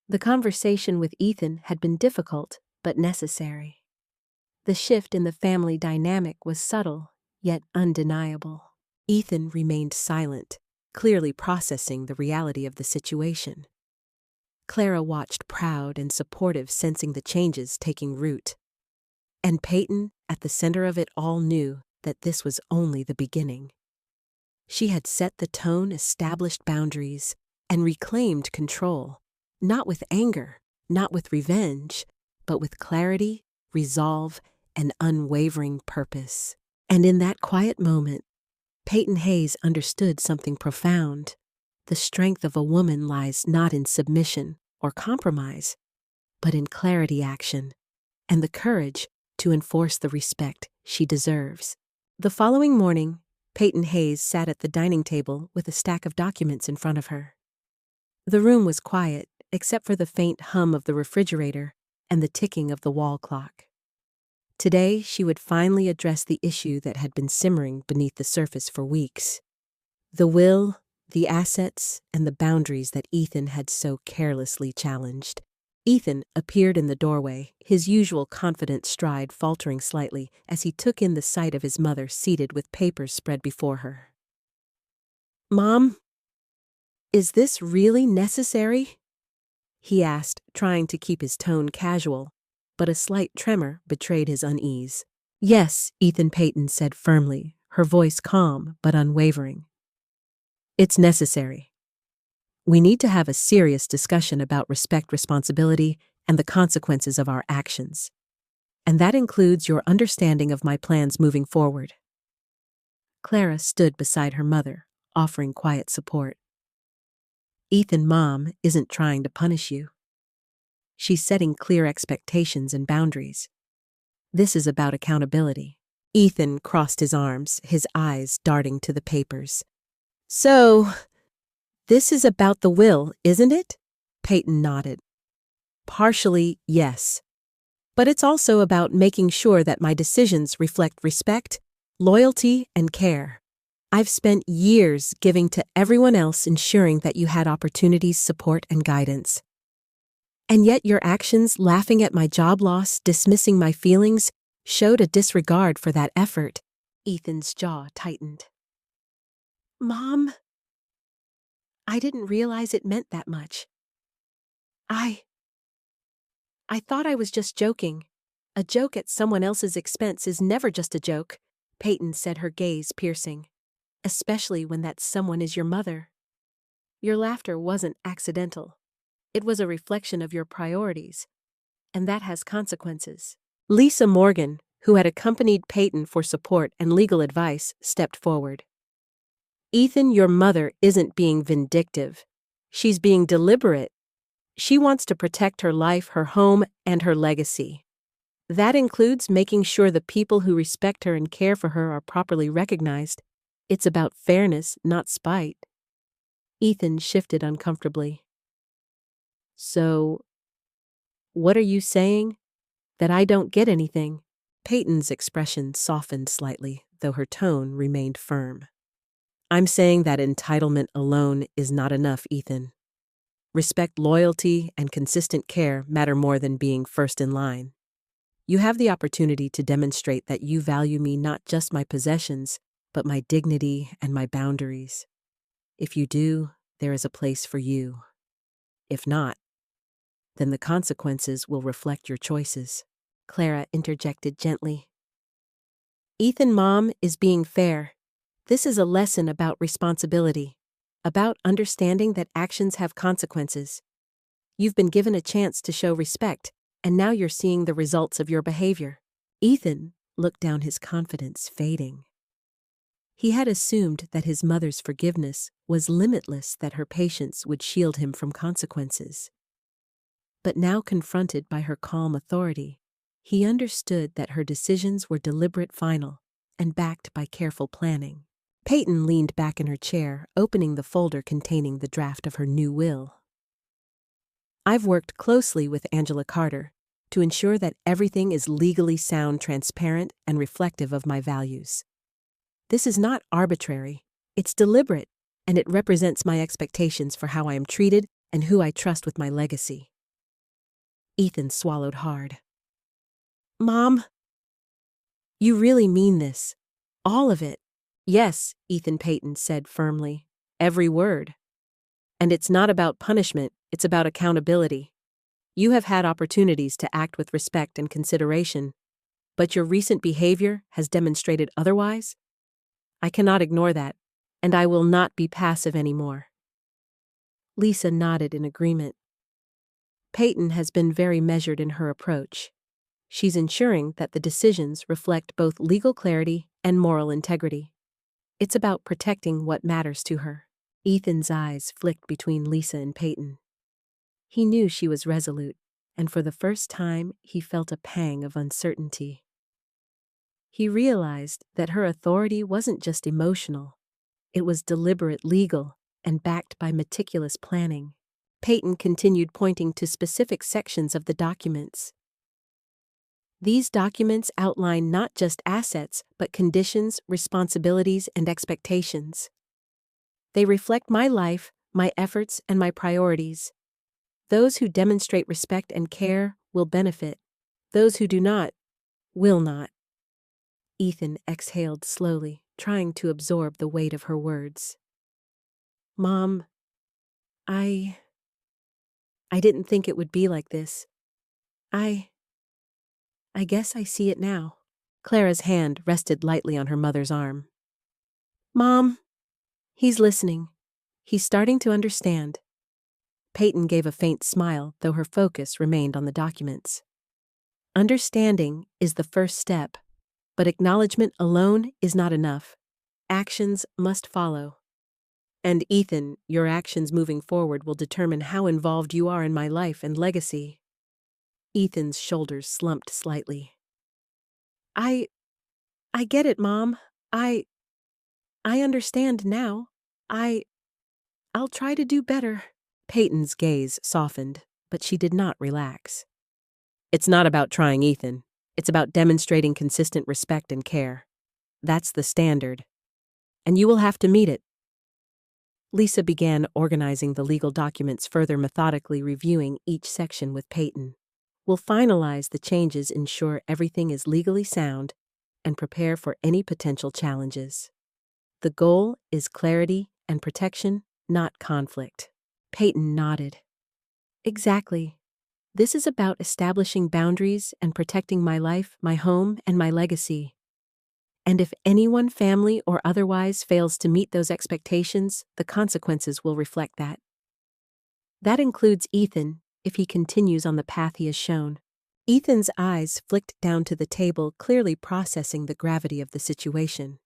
The conversation with Ethan had been difficult, but necessary. The shift in the family dynamic was subtle, yet undeniable. Ethan remained silent, clearly processing the reality of the situation. Clara watched, proud and supportive, sensing the changes taking root. And Payton, at the center of it all, knew that this was only the beginning. She had set the tone, established boundaries, and reclaimed control, not with anger, not with revenge, but with clarity, resolve, and unwavering purpose. And in that quiet moment, Payton Hayes understood something profound. The strength of a woman lies not in submission or compromise, but in clarity, action, and the courage to enforce the respect she deserves. The following morning, Payton Hayes sat at the dining table with a stack of documents in front of her. The room was quiet, except for the faint hum of the refrigerator and the ticking of the wall clock. Today, she would finally address the issue that had been simmering beneath the surface for weeks. The will, the assets, and the boundaries that Ethan had so carelessly challenged. Ethan appeared in the doorway, his usual confident stride faltering slightly as he took in the sight of his mother seated with papers spread before her. "Mom, is this really necessary?" he asked, trying to keep his tone casual, but a slight tremor betrayed his unease. "Yes," Ethan Payton said firmly, her voice calm but unwavering. "It's necessary. We need to have a serious discussion about respect, responsibility, and the consequences of our actions. And that includes your understanding of my plans moving forward. Clara stood beside her mother, offering quiet support. Ethan, Mom isn't trying to punish you. She's setting clear expectations and boundaries. This is about accountability. Ethan crossed his arms, his eyes darting to the papers. So, this is about the will, isn't it? Payton nodded. Partially, yes. But it's also about making sure that my decisions reflect respect, loyalty, and care. I've spent years giving to everyone else, ensuring that you had opportunities, support, and guidance. And yet your actions, laughing at my job loss, dismissing my feelings, showed a disregard for that effort. Ethan's jaw tightened. Mom, I didn't realize it meant that much. I thought I was just joking. A joke at someone else's expense is never just a joke, Payton said, her gaze piercing. Especially when that someone is your mother. Your laughter wasn't accidental. It was a reflection of your priorities. And that has consequences. Lisa Morgan, who had accompanied Payton for support and legal advice, stepped forward. Ethan, your mother isn't being vindictive. She's being deliberate. She wants to protect her life, her home, and her legacy. That includes making sure the people who respect her and care for her are properly recognized. It's about fairness, not spite. Ethan shifted uncomfortably. So, what are you saying? That I don't get anything? Payton's expression softened slightly, though her tone remained firm. I'm saying that entitlement alone is not enough, Ethan. Respect, loyalty, and consistent care matter more than being first in line. You have the opportunity to demonstrate that you value me, not just my possessions, but my dignity and my boundaries. If you do, there is a place for you. If not, then the consequences will reflect your choices. Clara interjected gently. Ethan, Mom is being fair. This is a lesson about responsibility, about understanding that actions have consequences. You've been given a chance to show respect, and now you're seeing the results of your behavior. Ethan looked down, his confidence fading. He had assumed that his mother's forgiveness was limitless, that her patience would shield him from consequences. But now, confronted by her calm authority, he understood that her decisions were deliberate, final, and backed by careful planning. Payton leaned back in her chair, opening the folder containing the draft of her new will. I've worked closely with Angela Carter to ensure that everything is legally sound, transparent, and reflective of my values. This is not arbitrary, it's deliberate, and it represents my expectations for how I am treated and who I trust with my legacy. Ethan swallowed hard. Mom, you really mean this? All of it? Yes, Ethan, Payton said firmly. Every word. And it's not about punishment, it's about accountability. You have had opportunities to act with respect and consideration, but your recent behavior has demonstrated otherwise. I cannot ignore that, and I will not be passive anymore. Lisa nodded in agreement. Payton has been very measured in her approach. She's ensuring that the decisions reflect both legal clarity and moral integrity. It's about protecting what matters to her. Ethan's eyes flicked between Lisa and Payton. He knew she was resolute, and for the first time he felt a pang of uncertainty. He realized that her authority wasn't just emotional. It was deliberate, legal, and backed by meticulous planning. Payton continued, pointing to specific sections of the documents. These documents outline not just assets, but conditions, responsibilities, and expectations. They reflect my life, my efforts, and my priorities. Those who demonstrate respect and care will benefit. Those who do not, will not. Ethan exhaled slowly, trying to absorb the weight of her words. Mom, I didn't think it would be like this. I guess I see it now. Clara's hand rested lightly on her mother's arm. Mom, he's listening. He's starting to understand. Payton gave a faint smile, though her focus remained on the documents. Understanding is the first step, but acknowledgement alone is not enough. Actions must follow. And Ethan, your actions moving forward will determine how involved you are in my life and legacy. Ethan's shoulders slumped slightly. I get it, Mom. I understand now. I'll try to do better. Peyton's gaze softened, but she did not relax. It's not about trying, Ethan. It's about demonstrating consistent respect and care. That's the standard. And you will have to meet it. Lisa began organizing the legal documents, further methodically reviewing each section with Payton. We'll finalize the changes, ensure everything is legally sound, and prepare for any potential challenges. The goal is clarity and protection, not conflict. Payton nodded. Exactly. This is about establishing boundaries and protecting my life, my home, and my legacy. And if anyone, family or otherwise, fails to meet those expectations, the consequences will reflect that. That includes Ethan, if he continues on the path he has shown. Ethan's eyes flicked down to the table, clearly processing the gravity of the situation.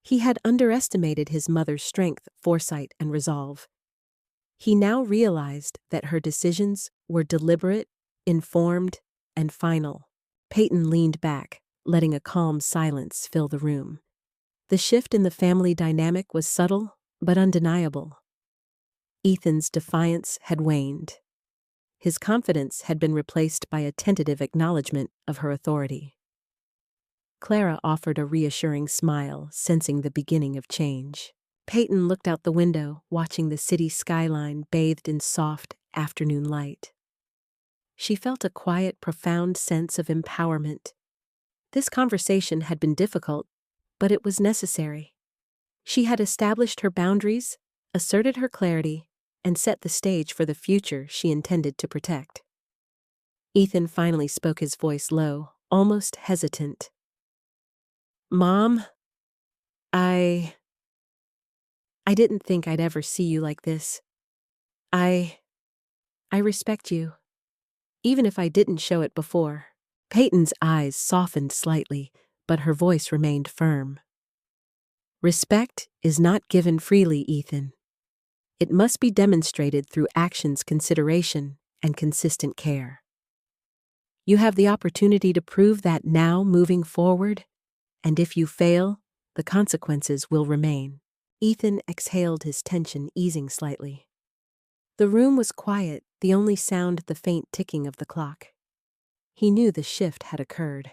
He had underestimated his mother's strength, foresight, and resolve. He now realized that her decisions were deliberate, informed, and final. Payton leaned back, letting a calm silence fill the room. The shift in the family dynamic was subtle, but undeniable. Ethan's defiance had waned. His confidence had been replaced by a tentative acknowledgement of her authority. Clara offered a reassuring smile, sensing the beginning of change. Payton looked out the window, watching the city skyline bathed in soft afternoon light. She felt a quiet, profound sense of empowerment. This conversation had been difficult, but it was necessary. She had established her boundaries, asserted her clarity, and set the stage for the future she intended to protect. Ethan finally spoke, his voice low, almost hesitant. Mom, I didn't think I'd ever see you like this. I respect you, even if I didn't show it before. Peyton's eyes softened slightly, but her voice remained firm. Respect is not given freely, Ethan. It must be demonstrated through actions, consideration, and consistent care. You have the opportunity to prove that now, moving forward, and if you fail, the consequences will remain. Ethan exhaled, his tension easing slightly. The room was quiet, the only sound the faint ticking of the clock. He knew the shift had occurred.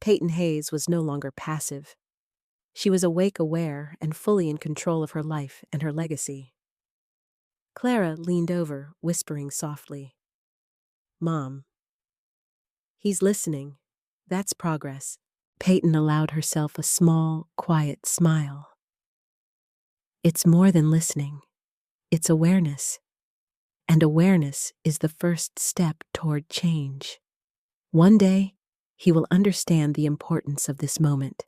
Payton Hayes was no longer passive. She was awake, aware, and fully in control of her life and her legacy. Clara leaned over, whispering softly, Mom. He's listening. That's progress. Payton allowed herself a small, quiet smile. It's more than listening. It's awareness. And awareness is the first step toward change. One day, he will understand the importance of this moment.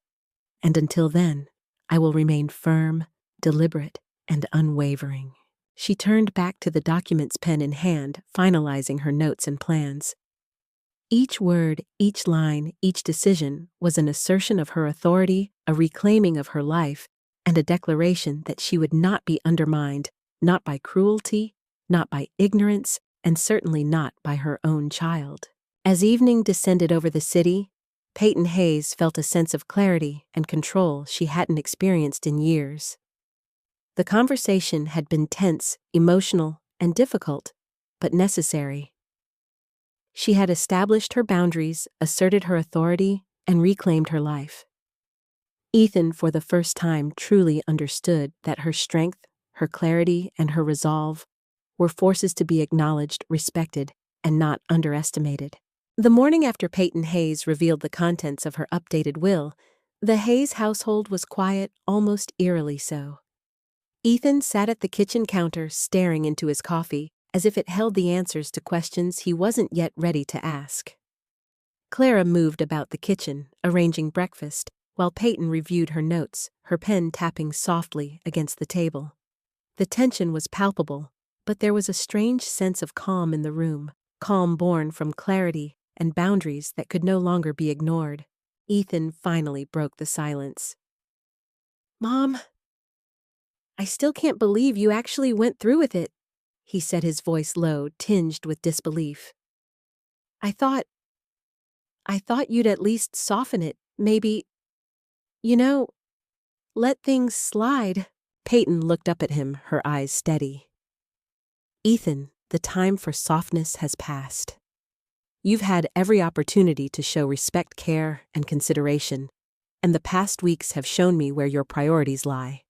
And until then, I will remain firm, deliberate, and unwavering. She turned back to the documents, pen in hand, finalizing her notes and plans. Each word, each line, each decision was an assertion of her authority, a reclaiming of her life, and a declaration that she would not be undermined, not by cruelty, not by ignorance, and certainly not by her own child. As evening descended over the city, Payton Hayes felt a sense of clarity and control she hadn't experienced in years. The conversation had been tense, emotional, and difficult, but necessary. She had established her boundaries, asserted her authority, and reclaimed her life. Ethan, for the first time, truly understood that her strength, her clarity, and her resolve were forces to be acknowledged, respected, and not underestimated. The morning after Payton Hayes revealed the contents of her updated will, the Hayes household was quiet, almost eerily so. Ethan sat at the kitchen counter, staring into his coffee, as if it held the answers to questions he wasn't yet ready to ask. Clara moved about the kitchen, arranging breakfast, while Payton reviewed her notes, her pen tapping softly against the table. The tension was palpable, but there was a strange sense of calm in the room, calm born from clarity, and boundaries that could no longer be ignored. Ethan finally broke the silence. "Mom, I still can't believe you actually went through with it," he said, his voice low, tinged with disbelief. I thought you'd at least soften it, maybe, you know, let things slide." Payton looked up at him, her eyes steady. "Ethan, the time for softness has passed. You've had every opportunity to show respect, care, and consideration, and the past weeks have shown me where your priorities lie.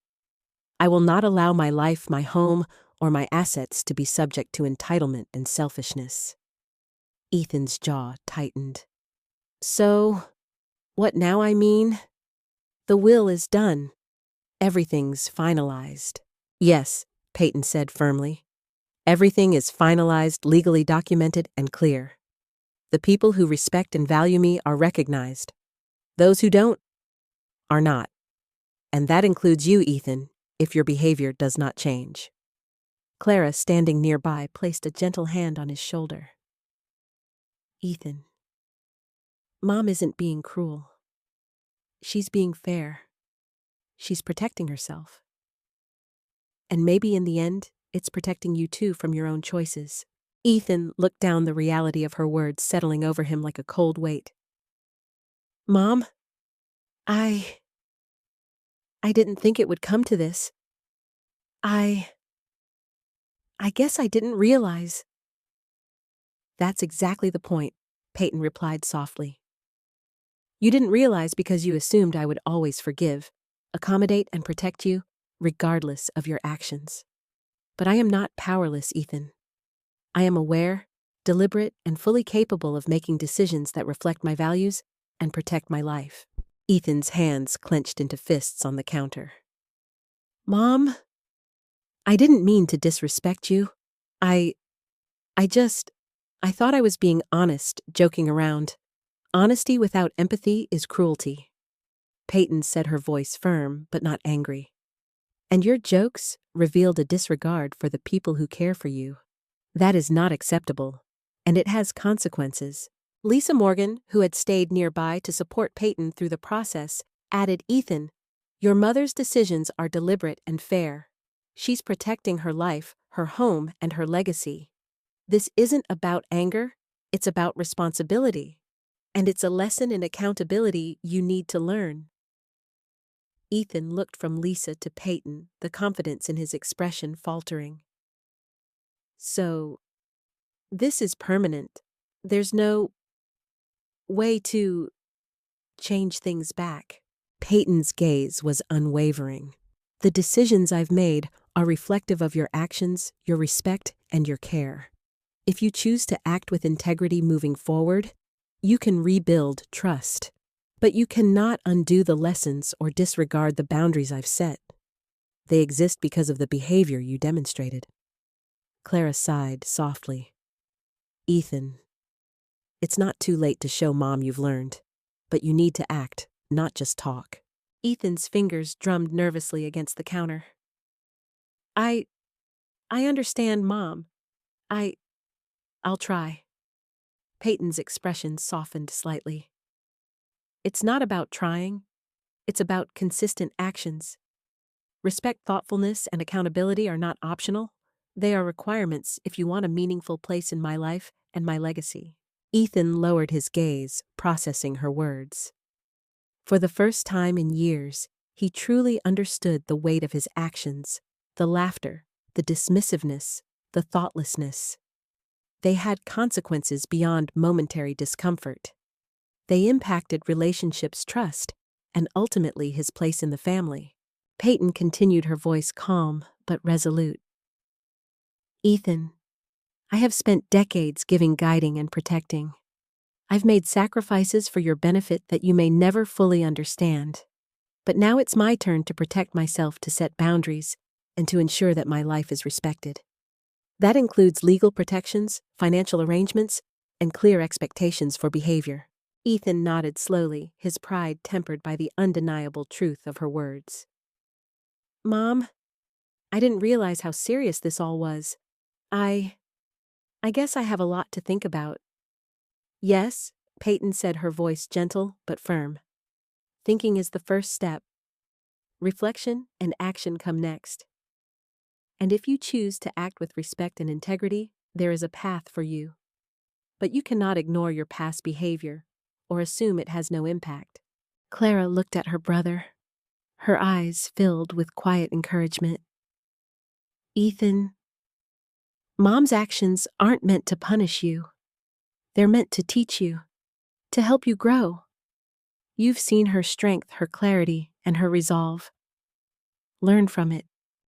I will not allow my life, my home, or my assets to be subject to entitlement and selfishness." Ethan's jaw tightened. "So, what now? I mean, the will is done. Everything's finalized." "Yes," Payton said firmly. "Everything is finalized, legally documented, and clear. The people who respect and value me are recognized. Those who don't are not. And that includes you, Ethan, if your behavior does not change." Clara, standing nearby, placed a gentle hand on his shoulder. "Ethan, Mom isn't being cruel. She's being fair. She's protecting herself. And maybe in the end, it's protecting you too from your own choices." Ethan looked down, the reality of her words settling over him like a cold weight. "Mom, I didn't think it would come to this. I guess I didn't realize." "That's exactly the point," Payton replied softly. "You didn't realize because you assumed I would always forgive, accommodate, and protect you, regardless of your actions. But I am not powerless, Ethan. I am aware, deliberate, and fully capable of making decisions that reflect my values and protect my life." Ethan's hands clenched into fists on the counter. "Mom, I didn't mean to disrespect you. I thought I was being honest, joking around. Honesty without empathy is cruelty." Payton said, her voice firm but not angry. "And your jokes revealed a disregard for the people who care for you. That is not acceptable, and it has consequences." Lisa Morgan, who had stayed nearby to support Payton through the process, added, "Ethan, your mother's decisions are deliberate and fair. She's protecting her life, her home, and her legacy. This isn't about anger, it's about responsibility. And it's a lesson in accountability you need to learn." Ethan looked from Lisa to Payton, the confidence in his expression faltering. "So, this is permanent. There's no way to change things back." Payton's gaze was unwavering. "The decisions I've made are reflective of your actions, your respect, and your care. If you choose to act with integrity moving forward, you can rebuild trust. But you cannot undo the lessons or disregard the boundaries I've set. They exist because of the behavior you demonstrated." Clara sighed softly. "Ethan, it's not too late to show Mom you've learned, but you need to act, not just talk." Ethan's fingers drummed nervously against the counter. I understand, Mom. I'll try." Payton's expression softened slightly. "It's not about trying. It's about consistent actions. Respect, thoughtfulness, and accountability are not optional. They are requirements if you want a meaningful place in my life and my legacy." Ethan lowered his gaze, processing her words. For the first time in years, he truly understood the weight of his actions, the laughter, the dismissiveness, the thoughtlessness. They had consequences beyond momentary discomfort. They impacted relationships, trust, and ultimately his place in the family. Payton continued, her voice calm but resolute. "Ethan, I have spent decades giving, guiding, and protecting. I've made sacrifices for your benefit that you may never fully understand. But now it's my turn to protect myself, to set boundaries, and to ensure that my life is respected. That includes legal protections, financial arrangements, and clear expectations for behavior." Ethan nodded slowly, his pride tempered by the undeniable truth of her words. "Mom, I didn't realize how serious this all was. I guess I have a lot to think about." Yes, Payton said, her voice gentle but firm. Thinking is the first step. Reflection and action come next. And if you choose to act with respect and integrity, there is a path for you. But you cannot ignore your past behavior or assume it has no impact. Clara looked at her brother, her eyes filled with quiet encouragement. Ethan, Mom's actions aren't meant to punish you. They're meant to teach you, to help you grow. You've seen her strength, her clarity, and her resolve. Learn from it.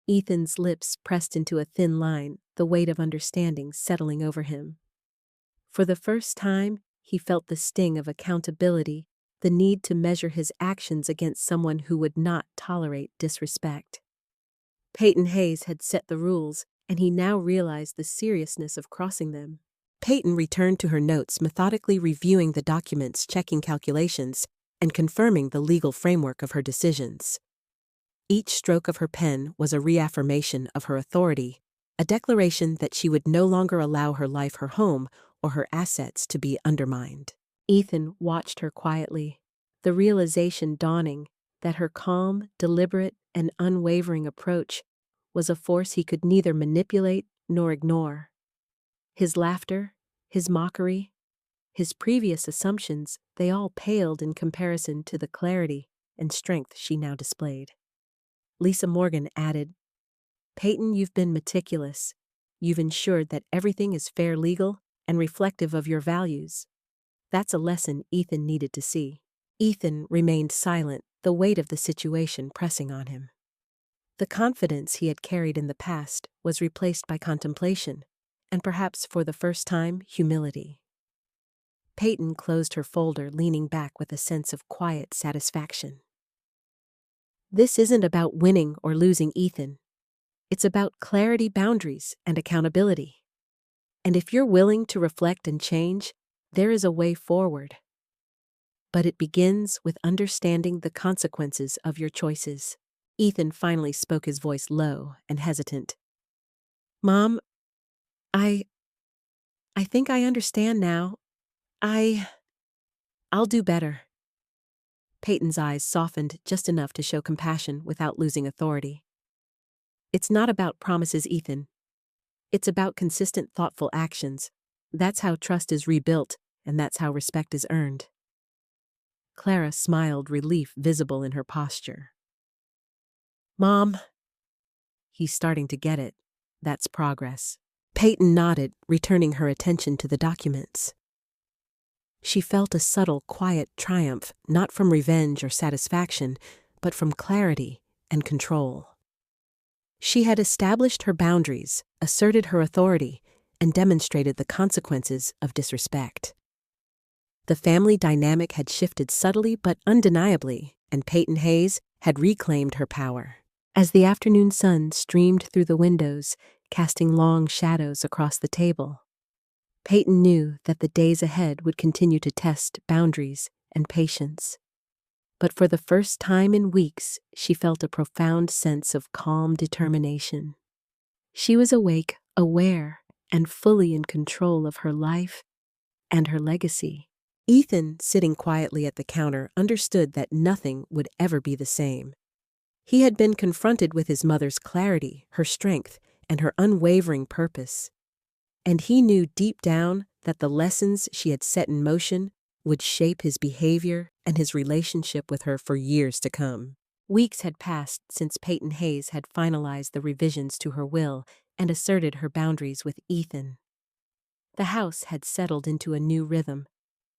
Ethan's lips pressed into a thin line, the weight of understanding settling over him. For the first time, he felt the sting of accountability, the need to measure his actions against someone who would not tolerate disrespect. Payton Hayes had set the rules, and he now realized the seriousness of crossing them. Payton returned to her notes, methodically reviewing the documents, checking calculations, and confirming the legal framework of her decisions. Each stroke of her pen was a reaffirmation of her authority, a declaration that she would no longer allow her life, her home, or her assets to be undermined. Ethan watched her quietly, the realization dawning that her calm, deliberate, and unwavering approach was a force he could neither manipulate nor ignore. His laughter, his mockery, his previous assumptions, they all paled in comparison to the clarity and strength she now displayed. Lisa Morgan added, "Payton, you've been meticulous. You've ensured that everything is fair, legal, and reflective of your values." That's a lesson Ethan needed to see. Ethan remained silent, the weight of the situation pressing on him. The confidence he had carried in the past was replaced by contemplation, and perhaps for the first time, humility. Payton closed her folder, leaning back with a sense of quiet satisfaction. This isn't about winning or losing, Ethan. It's about clarity, boundaries, and accountability. And if you're willing to reflect and change, there is a way forward. But it begins with understanding the consequences of your choices. Ethan finally spoke, his voice low and hesitant. "Mom, I think I understand now. I'll do better." Peyton's eyes softened just enough to show compassion without losing authority. "It's not about promises, Ethan. It's about consistent, thoughtful actions. That's how trust is rebuilt, and that's how respect is earned." Clara smiled, relief visible in her posture. "Mom," he's starting to get it. That's progress. Payton nodded, returning her attention to the documents. She felt a subtle, quiet triumph, not from revenge or satisfaction, but from clarity and control. She had established her boundaries, asserted her authority, and demonstrated the consequences of disrespect. The family dynamic had shifted subtly but undeniably, and Payton Hayes had reclaimed her power. As the afternoon sun streamed through the windows, casting long shadows across the table, Payton knew that the days ahead would continue to test boundaries and patience. But for the first time in weeks, she felt a profound sense of calm determination. She was awake, aware, and fully in control of her life and her legacy. Ethan, sitting quietly at the counter, understood that nothing would ever be the same. He had been confronted with his mother's clarity, her strength, and her unwavering purpose. And he knew deep down that the lessons she had set in motion would shape his behavior and his relationship with her for years to come. Weeks had passed since Payton Hayes had finalized the revisions to her will and asserted her boundaries with Ethan. The house had settled into a new rhythm,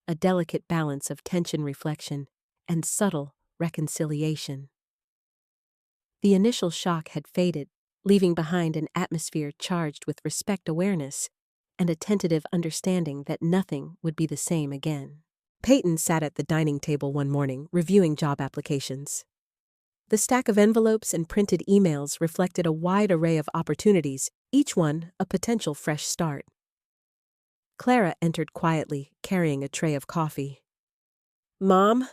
a delicate balance of tension, reflection, and subtle reconciliation. The initial shock had faded, leaving behind an atmosphere charged with respect, awareness, and a tentative understanding that nothing would be the same again. Payton sat at the dining table one morning, reviewing job applications. The stack of envelopes and printed emails reflected a wide array of opportunities, each one a potential fresh start. Clara entered quietly, carrying a tray of coffee. "Mom,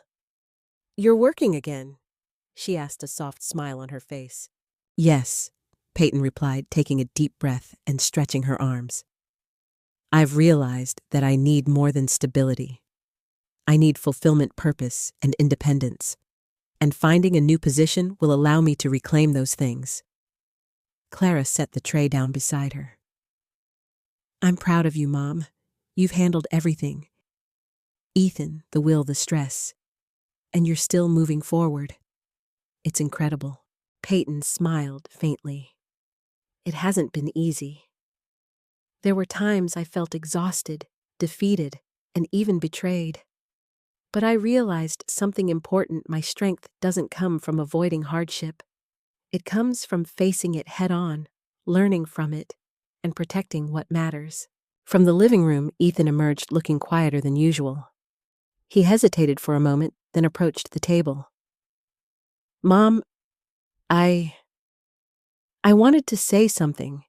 you're working again?" she asked, a soft smile on her face. "Yes," Payton replied, taking a deep breath and stretching her arms. I've realized that I need more than stability. I need fulfillment, purpose, and independence. And finding a new position will allow me to reclaim those things. Clara set the tray down beside her. I'm proud of you, Mom. You've handled everything. Ethan, the will, the stress. And you're still moving forward. It's incredible. Payton smiled faintly. It hasn't been easy. There were times I felt exhausted, defeated, and even betrayed. But I realized something important. My strength doesn't come from avoiding hardship. It comes from facing it head-on, learning from it, and protecting what matters. From the living room, Ethan emerged looking quieter than usual. He hesitated for a moment, then approached the table. Mom, I wanted to say something.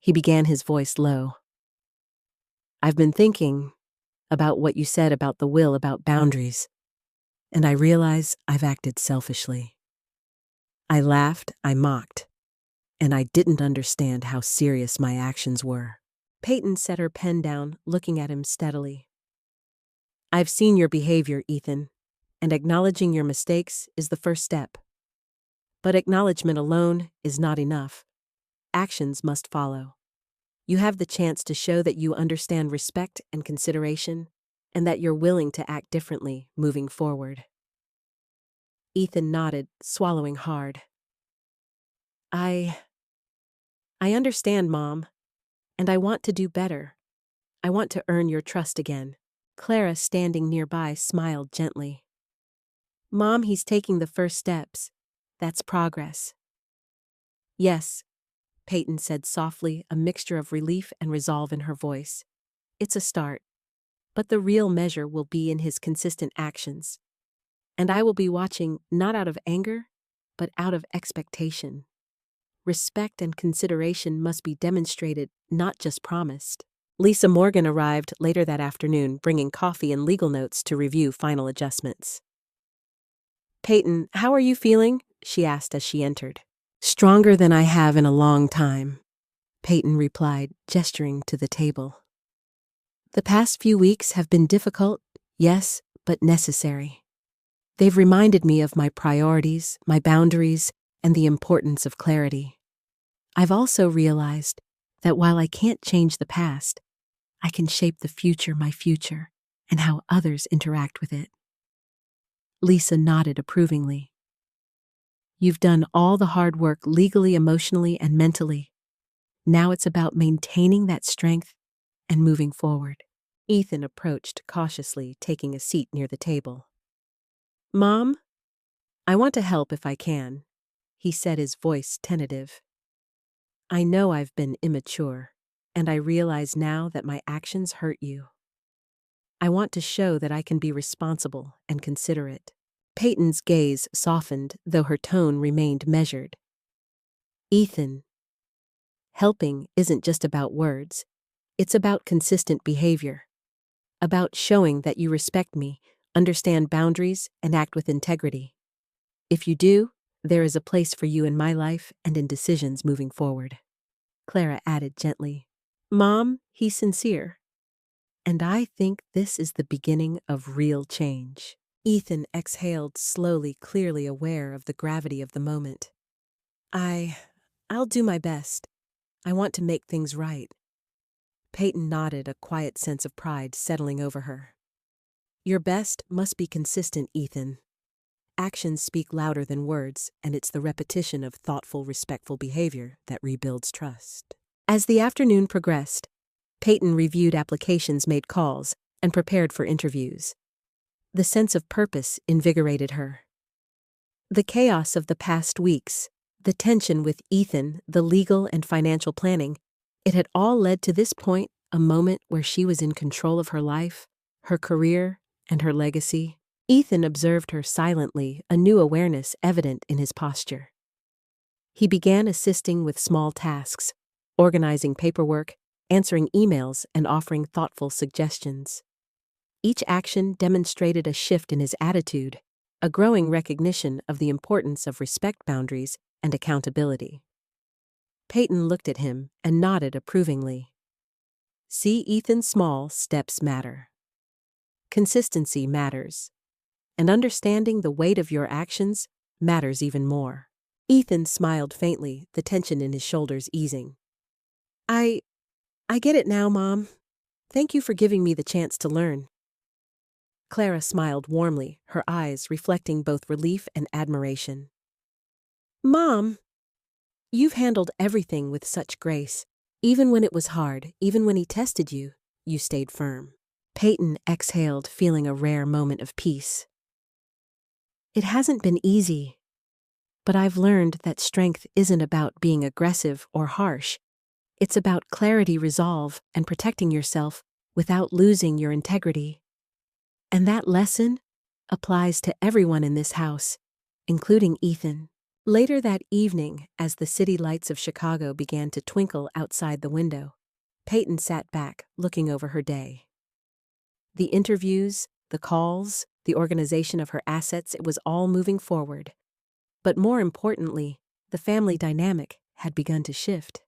He began, his voice low. I've been thinking about what you said about the will, about boundaries, and I realize I've acted selfishly. I laughed, I mocked, and I didn't understand how serious my actions were. Payton set her pen down, looking at him steadily. I've seen your behavior, Ethan, and acknowledging your mistakes is the first step. But acknowledgement alone is not enough. Actions must follow. You have the chance to show that you understand respect and consideration, and that you're willing to act differently moving forward. Ethan nodded, swallowing hard. I understand, Mom, and I want to do better. I want to earn your trust again. Clara, standing nearby, smiled gently. Mom, he's taking the first steps. That's progress. Yes, Payton said softly, a mixture of relief and resolve in her voice. It's a start, but the real measure will be in his consistent actions. And I will be watching not out of anger, but out of expectation. Respect and consideration must be demonstrated, not just promised. Lisa Morgan arrived later that afternoon, bringing coffee and legal notes to review final adjustments. Payton, how are you feeling? She asked as she entered. Stronger than I have in a long time, Payton replied, gesturing to the table. The past few weeks have been difficult, yes, but necessary. They've reminded me of my priorities, my boundaries, and the importance of clarity. I've also realized that while I can't change the past, I can shape the future, my future, and how others interact with it. Lisa nodded approvingly. You've done all the hard work legally, emotionally, and mentally. Now it's about maintaining that strength and moving forward. Ethan approached cautiously, taking a seat near the table. Mom, I want to help if I can, he said, his voice tentative. I know I've been immature, and I realize now that my actions hurt you. I want to show that I can be responsible and considerate. Payton's gaze softened, though her tone remained measured. Ethan, helping isn't just about words. It's about consistent behavior. About showing that you respect me, understand boundaries, and act with integrity. If you do, there is a place for you in my life and in decisions moving forward. Clara added gently, Mom, he's sincere. And I think this is the beginning of real change. Ethan exhaled slowly, clearly aware of the gravity of the moment. I'll do my best. I want to make things right. Payton nodded, a quiet sense of pride settling over her. Your best must be consistent, Ethan. Actions speak louder than words, and it's the repetition of thoughtful, respectful behavior that rebuilds trust. As the afternoon progressed, Payton reviewed applications, made calls, and prepared for interviews. The sense of purpose invigorated her. The chaos of the past weeks, the tension with Ethan, the legal and financial planning, it had all led to this point, a moment where she was in control of her life, her career, and her legacy. Ethan observed her silently, a new awareness evident in his posture. He began assisting with small tasks, organizing paperwork, answering emails, and offering thoughtful suggestions. Each action demonstrated a shift in his attitude, a growing recognition of the importance of respect, boundaries, and accountability. Payton looked at him and nodded approvingly. See, Ethan, small steps matter. Consistency matters. And understanding the weight of your actions matters even more. Ethan smiled faintly, the tension in his shoulders easing. I get it now, Mom. Thank you for giving me the chance to learn. Clara smiled warmly, her eyes reflecting both relief and admiration. Mom, you've handled everything with such grace. Even when it was hard, even when he tested you, you stayed firm. Payton exhaled, feeling a rare moment of peace. It hasn't been easy, but I've learned that strength isn't about being aggressive or harsh. It's about clarity, resolve, and protecting yourself without losing your integrity. And that lesson applies to everyone in this house, including Ethan. Later that evening, as the city lights of Chicago began to twinkle outside the window, Payton sat back, looking over her day. The interviews, the calls, the organization of her assets, it was all moving forward. But more importantly, the family dynamic had begun to shift.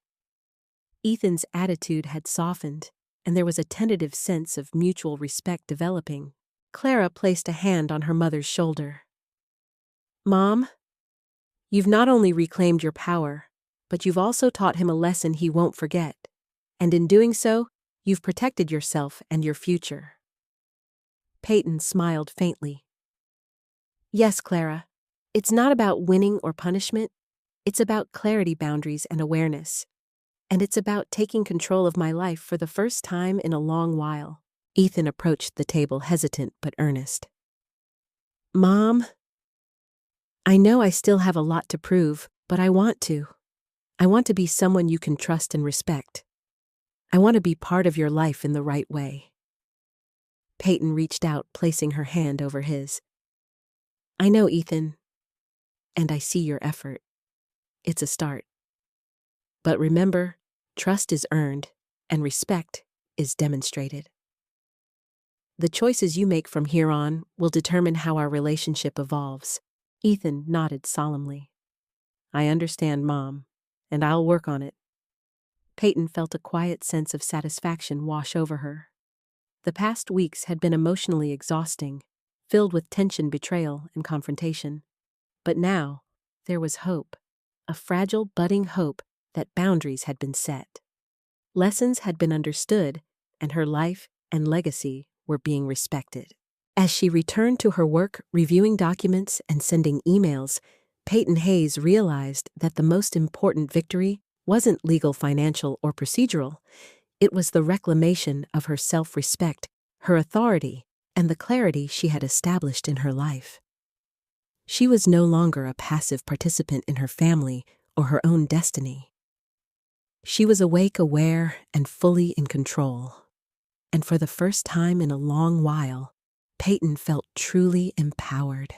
Ethan's attitude had softened, and there was a tentative sense of mutual respect developing. Clara placed a hand on her mother's shoulder. Mom, you've not only reclaimed your power, but you've also taught him a lesson he won't forget. And in doing so, you've protected yourself and your future. Payton smiled faintly. Yes, Clara. It's not about winning or punishment. It's about clarity, boundaries, and awareness. And it's about taking control of my life for the first time in a long while. Ethan approached the table, hesitant but earnest. Mom, I know I still have a lot to prove, but I want to. I want to be someone you can trust and respect. I want to be part of your life in the right way. Payton reached out, placing her hand over his. I know, Ethan, and I see your effort. It's a start. But remember, trust is earned, and respect is demonstrated. The choices you make from here on will determine how our relationship evolves. Ethan nodded solemnly. I understand, Mom, and I'll work on it. Payton felt a quiet sense of satisfaction wash over her. The past weeks had been emotionally exhausting, filled with tension, betrayal, and confrontation. But now, there was hope, a fragile, budding hope that boundaries had been set. Lessons had been understood, and her life and legacy were being respected. As she returned to her work, reviewing documents and sending emails, Payton Hayes realized that the most important victory wasn't legal, financial, or procedural. It was the reclamation of her self-respect, her authority, and the clarity she had established in her life. She was no longer a passive participant in her family or her own destiny. She was awake, aware, and fully in control. And for the first time in a long while, Payton felt truly empowered.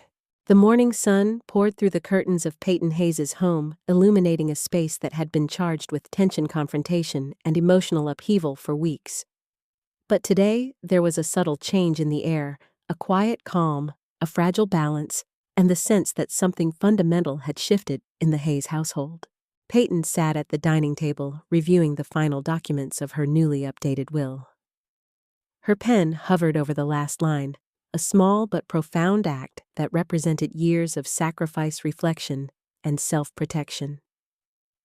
The morning sun poured through the curtains of Payton Hayes' home, illuminating a space that had been charged with tension, confrontation, and emotional upheaval for weeks. But today, there was a subtle change in the air, a quiet calm, a fragile balance, and the sense that something fundamental had shifted in the Hayes household. Payton sat at the dining table, reviewing the final documents of her newly updated will. Her pen hovered over the last line, a small but profound act that represented years of sacrifice, reflection, and self-protection.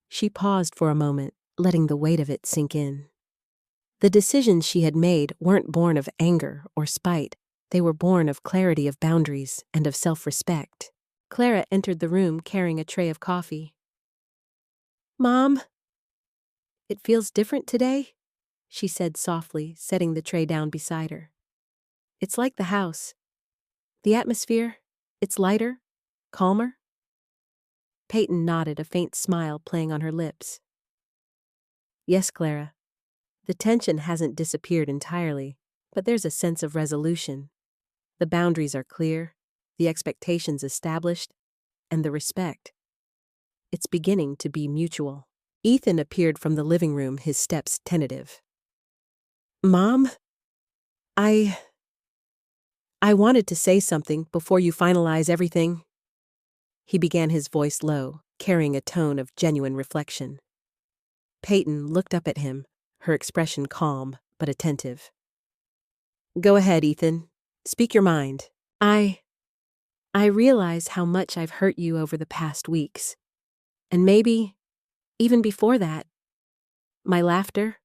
She paused for a moment, letting the weight of it sink in. The decisions she had made weren't born of anger or spite. They were born of clarity, of boundaries, and of self-respect. Clara entered the room carrying a tray of coffee. Mom, it feels different today, she said softly, setting the tray down beside her. It's like the house. The atmosphere, it's lighter, calmer. Payton nodded, a faint smile playing on her lips. Yes, Clara. The tension hasn't disappeared entirely, but there's a sense of resolution. The boundaries are clear, the expectations established, and the respect. It's beginning to be mutual. Ethan appeared from the living room, his steps tentative. Mom, I wanted to say something before you finalize everything. He began, his voice low, carrying a tone of genuine reflection. Payton looked up at him, her expression calm but attentive. Go ahead, Ethan. Speak your mind. I realize how much I've hurt you over the past weeks. And maybe, even before that, my laughter,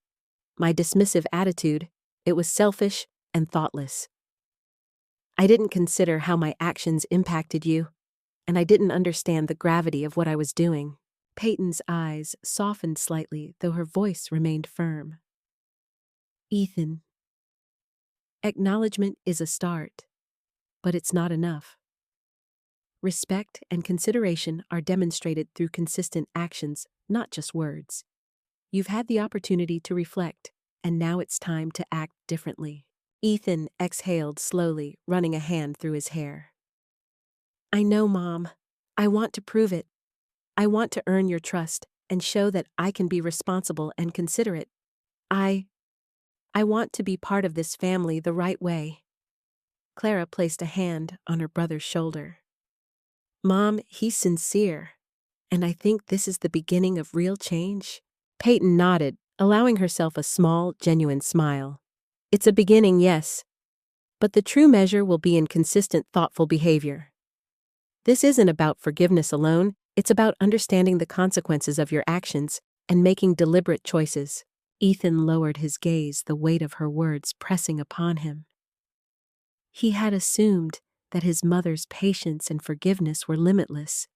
my dismissive attitude, it was selfish and thoughtless. I didn't consider how my actions impacted you, and I didn't understand the gravity of what I was doing. Peyton's eyes softened slightly, though her voice remained firm. Ethan, acknowledgement is a start, but it's not enough. Respect and consideration are demonstrated through consistent actions, not just words. You've had the opportunity to reflect, and now it's time to act differently. Ethan exhaled slowly, running a hand through his hair. I know, Mom. I want to prove it. I want to earn your trust and show that I can be responsible and considerate. I want to be part of this family the right way. Clara placed a hand on her brother's shoulder. Mom, he's sincere, and I think this is the beginning of real change. Payton nodded, allowing herself a small, genuine smile. It's a beginning, yes, but the true measure will be in consistent, thoughtful behavior. This isn't about forgiveness alone, it's about understanding the consequences of your actions and making deliberate choices. Ethan lowered his gaze, the weight of her words pressing upon him. He had assumed that his mother's patience and forgiveness were limitless,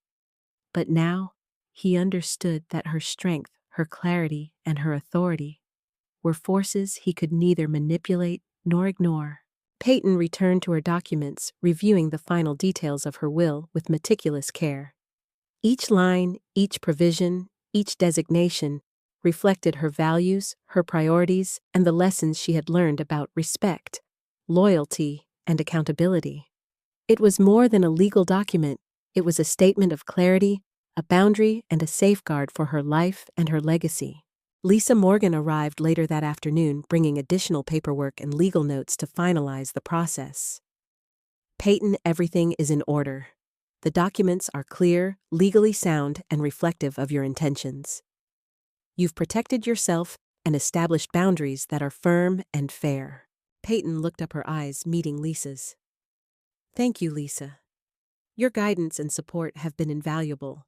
but now he understood that her strength, her clarity, and her authority were forces he could neither manipulate nor ignore. Payton returned to her documents, reviewing the final details of her will with meticulous care. Each line, each provision, each designation reflected her values, her priorities, and the lessons she had learned about respect, loyalty, and accountability. It was more than a legal document, it was a statement of clarity, a boundary, and a safeguard for her life and her legacy. Lisa Morgan arrived later that afternoon, bringing additional paperwork and legal notes to finalize the process. Payton, everything is in order. The documents are clear, legally sound, and reflective of your intentions. You've protected yourself and established boundaries that are firm and fair. Payton looked up her eyes, meeting Lisa's. Thank you, Lisa. Your guidance and support have been invaluable.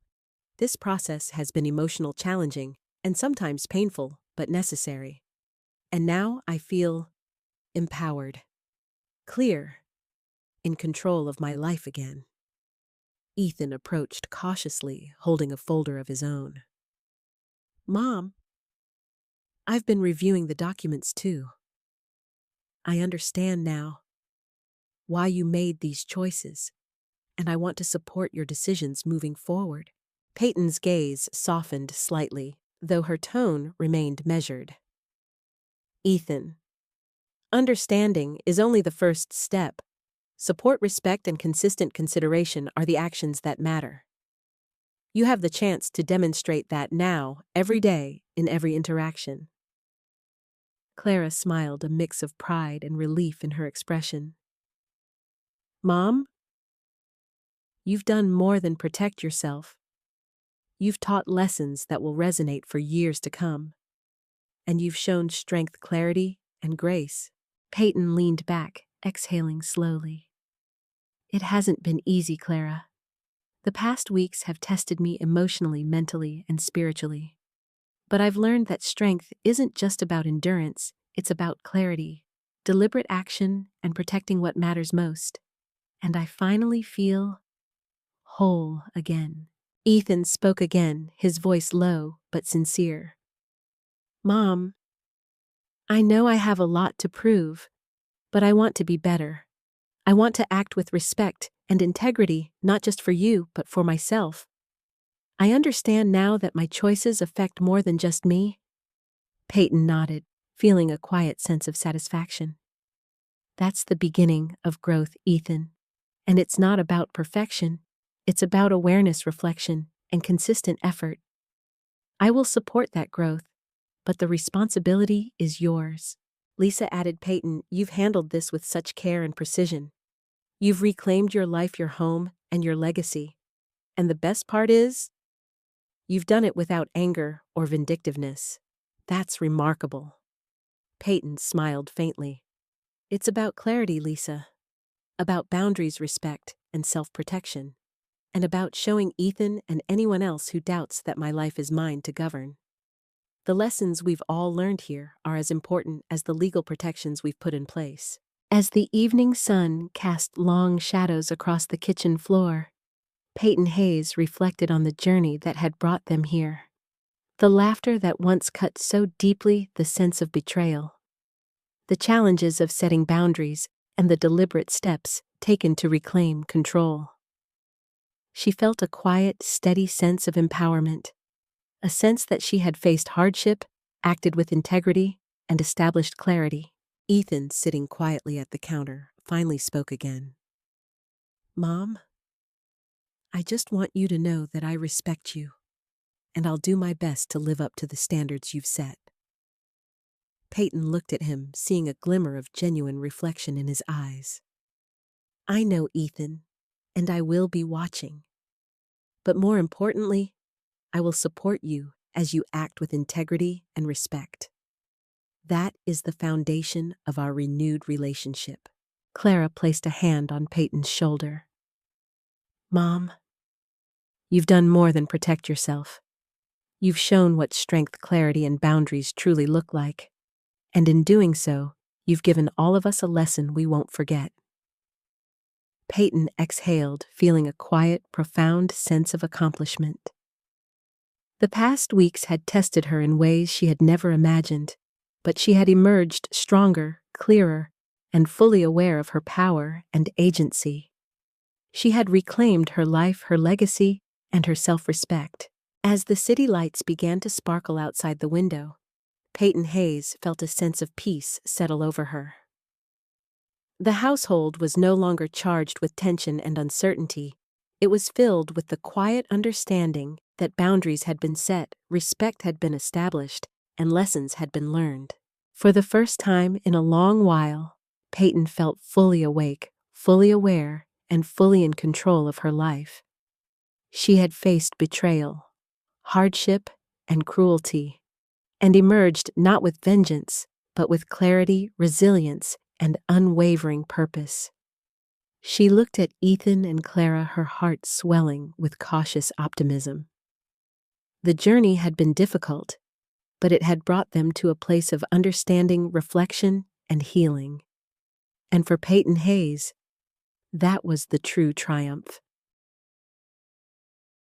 This process has been emotional, challenging, and sometimes painful, but necessary. And now I feel empowered, clear, in control of my life again. Ethan approached cautiously, holding a folder of his own. Mom, I've been reviewing the documents too. I understand now why you made these choices, and I want to support your decisions moving forward. Peyton's gaze softened slightly, though her tone remained measured. Ethan, understanding is only the first step. Support, respect, and consistent consideration are the actions that matter. You have the chance to demonstrate that now, every day, in every interaction. Clara smiled, a mix of pride and relief in her expression. Mom, you've done more than protect yourself. You've taught lessons that will resonate for years to come. And you've shown strength, clarity, and grace. Payton leaned back, exhaling slowly. It hasn't been easy, Clara. The past weeks have tested me emotionally, mentally, and spiritually. But I've learned that strength isn't just about endurance, it's about clarity, deliberate action, and protecting what matters most. And I finally feel whole again. Ethan spoke again, his voice low but sincere. Mom, I know I have a lot to prove, but I want to be better. I want to act with respect and integrity, not just for you, but for myself. I understand now that my choices affect more than just me. Payton nodded, feeling a quiet sense of satisfaction. That's the beginning of growth, Ethan. And it's not about perfection. It's about awareness, reflection, and consistent effort. I will support that growth, but the responsibility is yours. Lisa added, Payton, you've handled this with such care and precision. You've reclaimed your life, your home, and your legacy. And the best part is, you've done it without anger or vindictiveness. That's remarkable. Payton smiled faintly. It's about clarity, Lisa. About boundaries, respect, and self-protection. And about showing Ethan and anyone else who doubts that my life is mine to govern. The lessons we've all learned here are as important as the legal protections we've put in place. As the evening sun cast long shadows across the kitchen floor, Payton Hayes reflected on the journey that had brought them here. The laughter that once cut so deeply the sense of betrayal. The challenges of setting boundaries and the deliberate steps taken to reclaim control. She felt a quiet, steady sense of empowerment, a sense that she had faced hardship, acted with integrity, and established clarity. Ethan, sitting quietly at the counter, finally spoke again. Mom, I just want you to know that I respect you, and I'll do my best to live up to the standards you've set. Payton looked at him, seeing a glimmer of genuine reflection in his eyes. I know, Ethan, and I will be watching. But more importantly, I will support you as you act with integrity and respect. That is the foundation of our renewed relationship. Clara placed a hand on Payton's shoulder. Mom, you've done more than protect yourself. You've shown what strength, clarity, and boundaries truly look like. And in doing so, you've given all of us a lesson we won't forget. Payton exhaled, feeling a quiet, profound sense of accomplishment. The past weeks had tested her in ways she had never imagined, but she had emerged stronger, clearer, and fully aware of her power and agency. She had reclaimed her life, her legacy, and her self-respect. As the city lights began to sparkle outside the window, Payton Hayes felt a sense of peace settle over her. The household was no longer charged with tension and uncertainty. It was filled with the quiet understanding that boundaries had been set, respect had been established, and lessons had been learned. For the first time in a long while, Payton felt fully awake, fully aware, and fully in control of her life. She had faced betrayal, hardship, and cruelty, and emerged not with vengeance, but with clarity, resilience, and unwavering purpose. She looked at Ethan and Clara, her heart swelling with cautious optimism. The journey had been difficult, but it had brought them to a place of understanding, reflection, and healing. And for Payton Hayes, that was the true triumph.